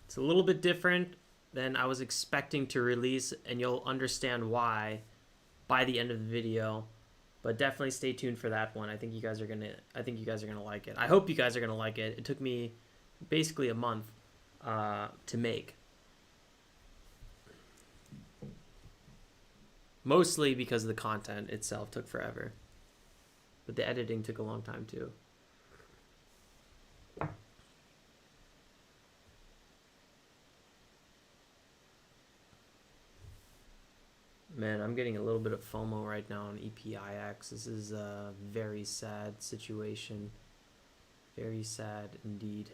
It's a little bit different than I was expecting to release, and you'll understand why by the end of the video. But definitely stay tuned for that one. I think you guys are gonna like it. I hope you guys are gonna like it. It took me basically a month to make. Mostly because the content itself took forever. But the editing took a long time too. Man, I'm getting a little bit of FOMO right now on EPIX. This is a very sad situation. Very sad indeed.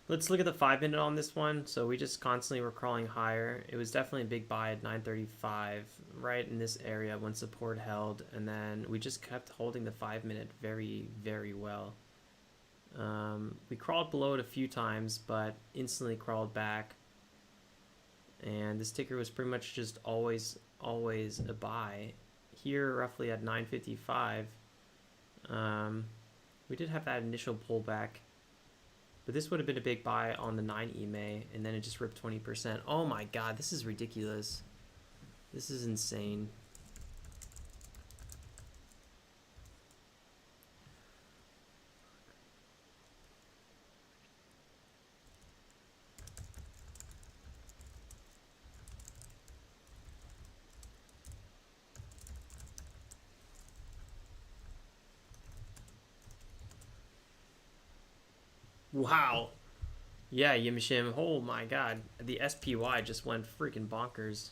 Let's look at the 5-minute on this one. So we just constantly were crawling higher. It was definitely a big buy at 935, right in this area when support held. And then we just kept holding the 5-minute very, very well. We crawled below it a few times, but instantly crawled back. And this ticker was pretty much just always a buy. Here, roughly at 955, we did have that initial pullback. But this would have been a big buy on the 9 EMA, and then it just ripped 20%. Oh my god, this is ridiculous. This is insane. Wow. Yeah, Yimshim. Oh my god. The SPY just went freaking bonkers.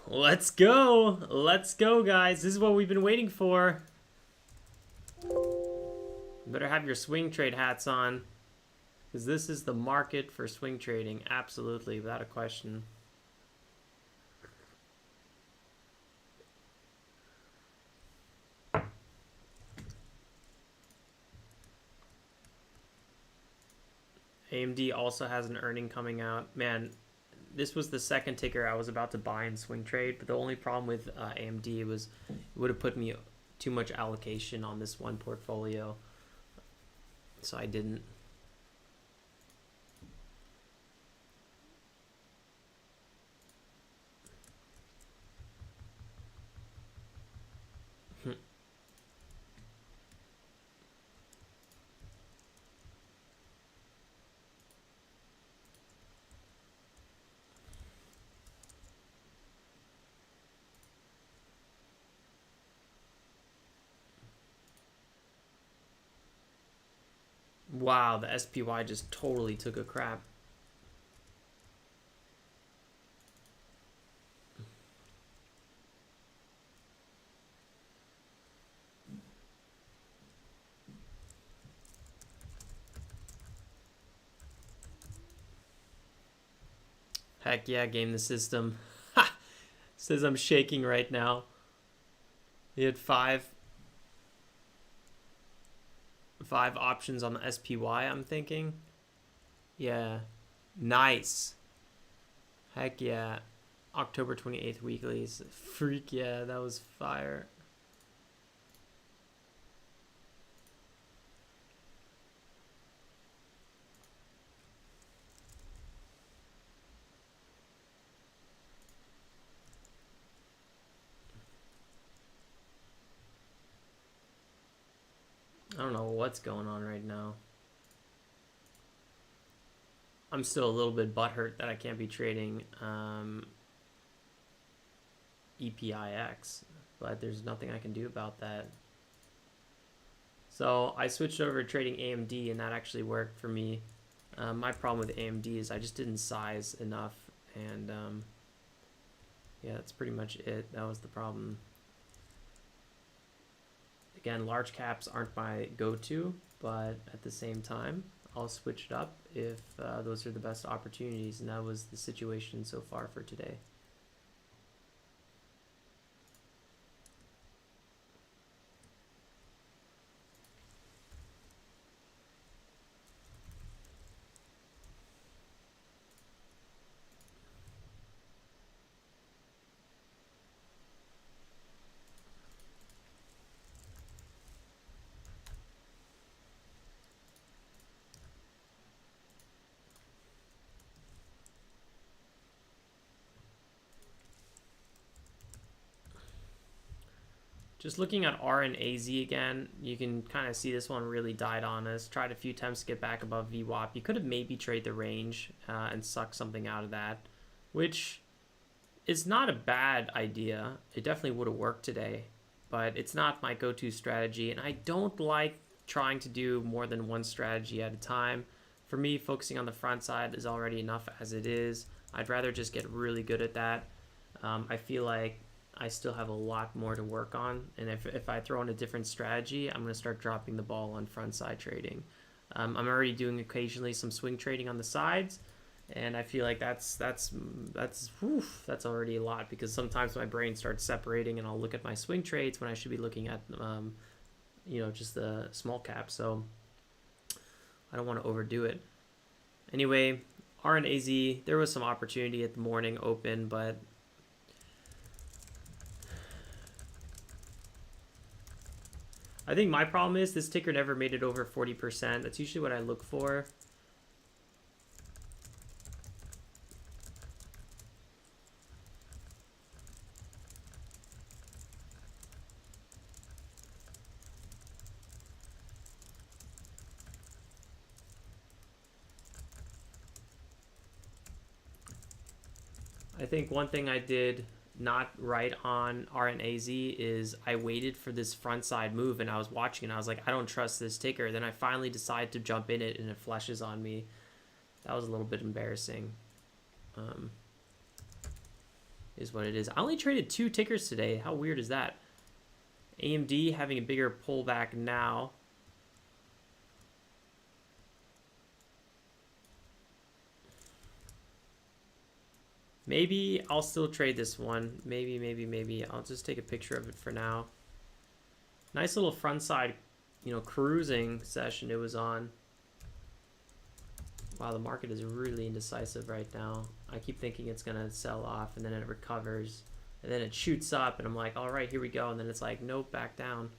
Let's go. Let's go, guys. This is what we've been waiting for. You better have your swing trade hats on. Because this is the market for swing trading. Absolutely, without a question. AMD also has an earning coming out. Man, this was the second ticker I was about to buy in swing trade, but the only problem with AMD was it would have put me too much allocation on this one portfolio, so I didn't. Wow, the SPY just totally took a crap. Heck yeah, game the system. Ha! Says I'm shaking right now. He had five options on the SPY, I'm thinking. Yeah. Nice. Heck yeah. October 28th weeklies. Freak yeah, that was fire. I don't know what's going on right now. I'm still a little bit butthurt that I can't be trading EPIX, but there's nothing I can do about that. So I switched over to trading AMD, and that actually worked for me. My problem with AMD is I just didn't size enough, and Yeah, that's pretty much it. That was the problem. Again, large caps aren't my go-to, but at the same time, I'll switch it up if those are the best opportunities, and that was the situation so far for today. Just looking at R and AZ again, you can kind of see this one really died on us. Tried a few attempts to get back above VWAP. You could have maybe traded the range and sucked something out of that, which is not a bad idea. It definitely would have worked today, but it's not my go-to strategy, and I don't like trying to do more than one strategy at a time. For me, focusing on the front side is already enough as it is. I'd rather just get really good at that. I feel like I still have a lot more to work on, and if I throw in a different strategy, I'm going to start dropping the ball on front side trading. I'm already doing occasionally some swing trading on the sides, and I feel like that's already a lot, because sometimes my brain starts separating and I'll look at my swing trades when I should be looking at just the small cap. So I don't want to overdo it. Anyway, R and AZ, there was some opportunity at the morning open, but I think my problem is this ticker never made it over 40%. That's usually what I look for. I think one thing I did not right on RNAZ is I waited for this front side move, and I was watching and I was like, I don't trust this ticker. Then I finally decide to jump in it and it flushes on me. That was a little bit embarrassing. Is what it is. I only traded 2 tickers today. How weird is that? AMD having a bigger pullback now. Maybe I'll still trade this one. Maybe. I'll just take a picture of it for now. Nice little front side, cruising session it was on. Wow, the market is really indecisive right now. I keep thinking it's going to sell off, and then it recovers. And then it shoots up, and I'm like, all right, here we go. And then it's like, nope, back down.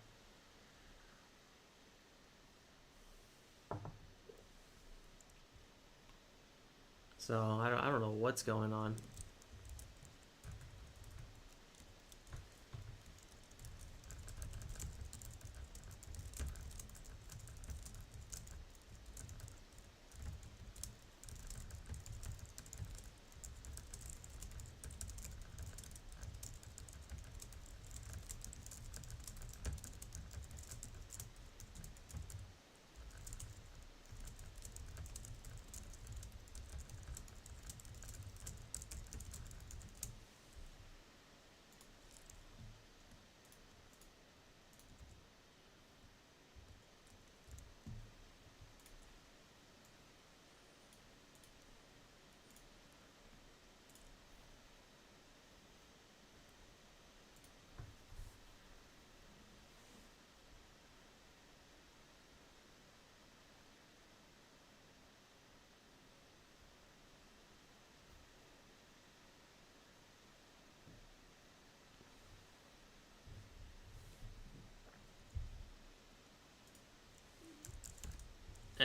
So I don't know what's going on.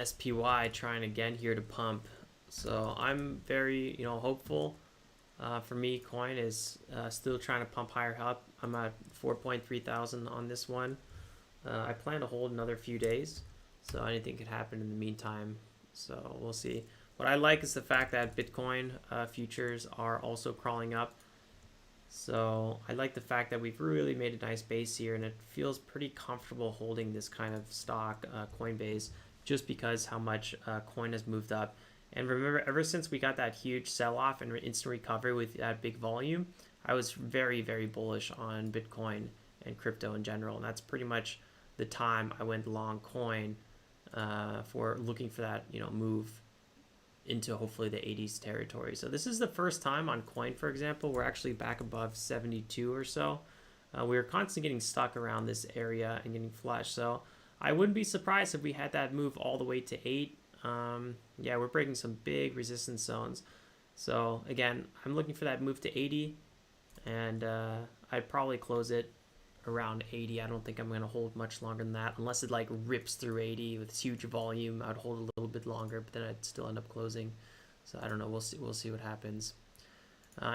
SPY trying again here to pump. So I'm very, hopeful. For me, coin is still trying to pump higher up. I'm at 4.3 thousand on this one. I plan to hold another few days, so anything could happen in the meantime. So we'll see. What I like is the fact that Bitcoin futures are also crawling up. So I like the fact that we've really made a nice base here, and it feels pretty comfortable holding this kind of stock, Coinbase, just because how much coin has moved up. And remember, ever since we got that huge sell-off and instant recovery with that big volume, I was very, very bullish on Bitcoin and crypto in general. And that's pretty much the time I went long coin for looking for that, move into hopefully the 80s territory. So this is the first time on coin, for example, we're actually back above 72 or so. We were constantly getting stuck around this area and getting flushed. So I wouldn't be surprised if we had that move all the way to 8. Yeah, we're breaking some big resistance zones. So again, I'm looking for that move to 80, and I'd probably close it around 80. I don't think I'm going to hold much longer than that unless it like rips through 80 with huge volume. I'd hold a little bit longer, but then I'd still end up closing. So I don't know. We'll see what happens.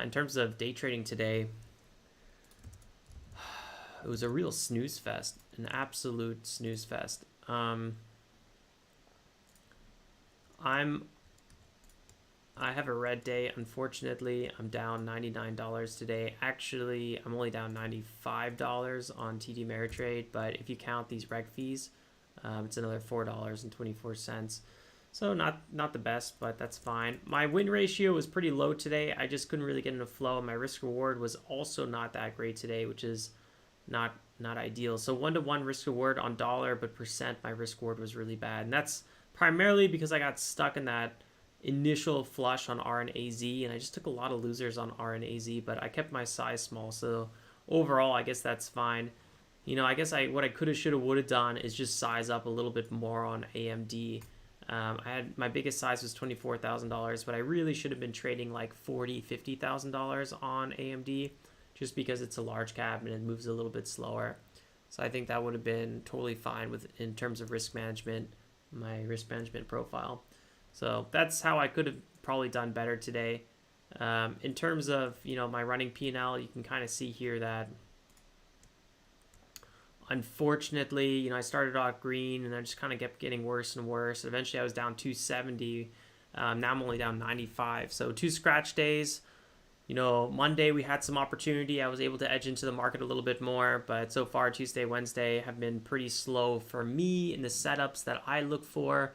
In terms of day trading today, it was a real snooze fest, an absolute snooze fest. I have a red day. Unfortunately, I'm down $99 today. Actually, I'm only down $95 on TD Ameritrade, but if you count these reg fees, it's another $4.24. So not the best, but that's fine. My win ratio was pretty low today. I just couldn't really get into flow. My risk reward was also not that great today, which is not ideal. So 1-to-1 risk reward on dollar, but percent my risk reward was really bad. And that's primarily because I got stuck in that initial flush on Rnaz, and I just took a lot of losers on Rnaz, but I kept my size small. So overall, I guess that's fine. I guess what I could have, should have, would have done is just size up a little bit more on AMD. I had my biggest size was $24,000, but I really should have been trading like $50,000 on AMD, just because it's a large cap and it moves a little bit slower. So I think that would have been totally fine in terms of risk management, my risk management profile. So that's how I could have probably done better today. In terms of, my running P&L, you can kind of see here that unfortunately, I started out green and I just kind of kept getting worse and worse. Eventually I was down 270. Now I'm only down 95. So 2 scratch days. Monday we had some opportunity. I was able to edge into the market a little bit more, but so far Tuesday, Wednesday have been pretty slow for me in the setups that I look for.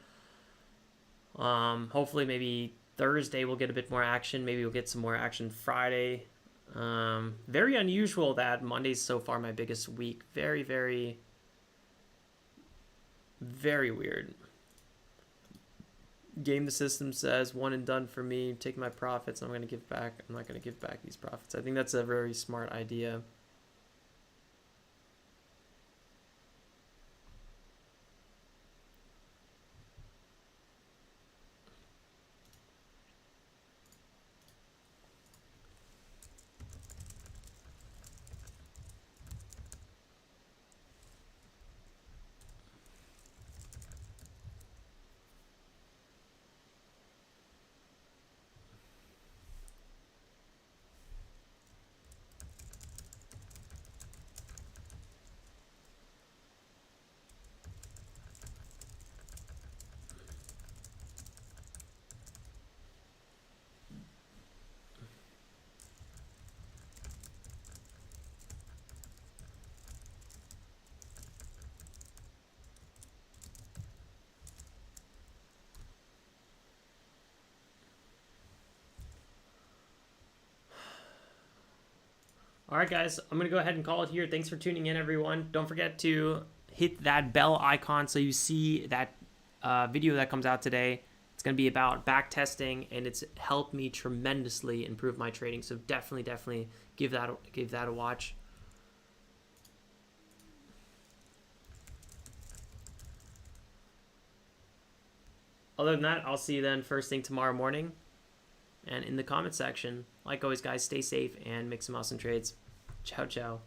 Hopefully maybe Thursday we'll get a bit more action. Maybe we'll get some more action Friday. Very unusual that Monday's so far my biggest week. Very, very, very weird. Game the system says one and done for me. Take my profits. I'm not going to give back these profits. I think that's a very smart idea. All right, guys, I'm going to go ahead and call it here. Thanks for tuning in, everyone. Don't forget to hit that bell icon so you see that video that comes out today. It's going to be about back testing, and it's helped me tremendously improve my trading. So definitely give that a watch. Other than that, I'll see you then first thing tomorrow morning. And in the comment section, like always, guys, stay safe and make some awesome trades. Ciao, ciao.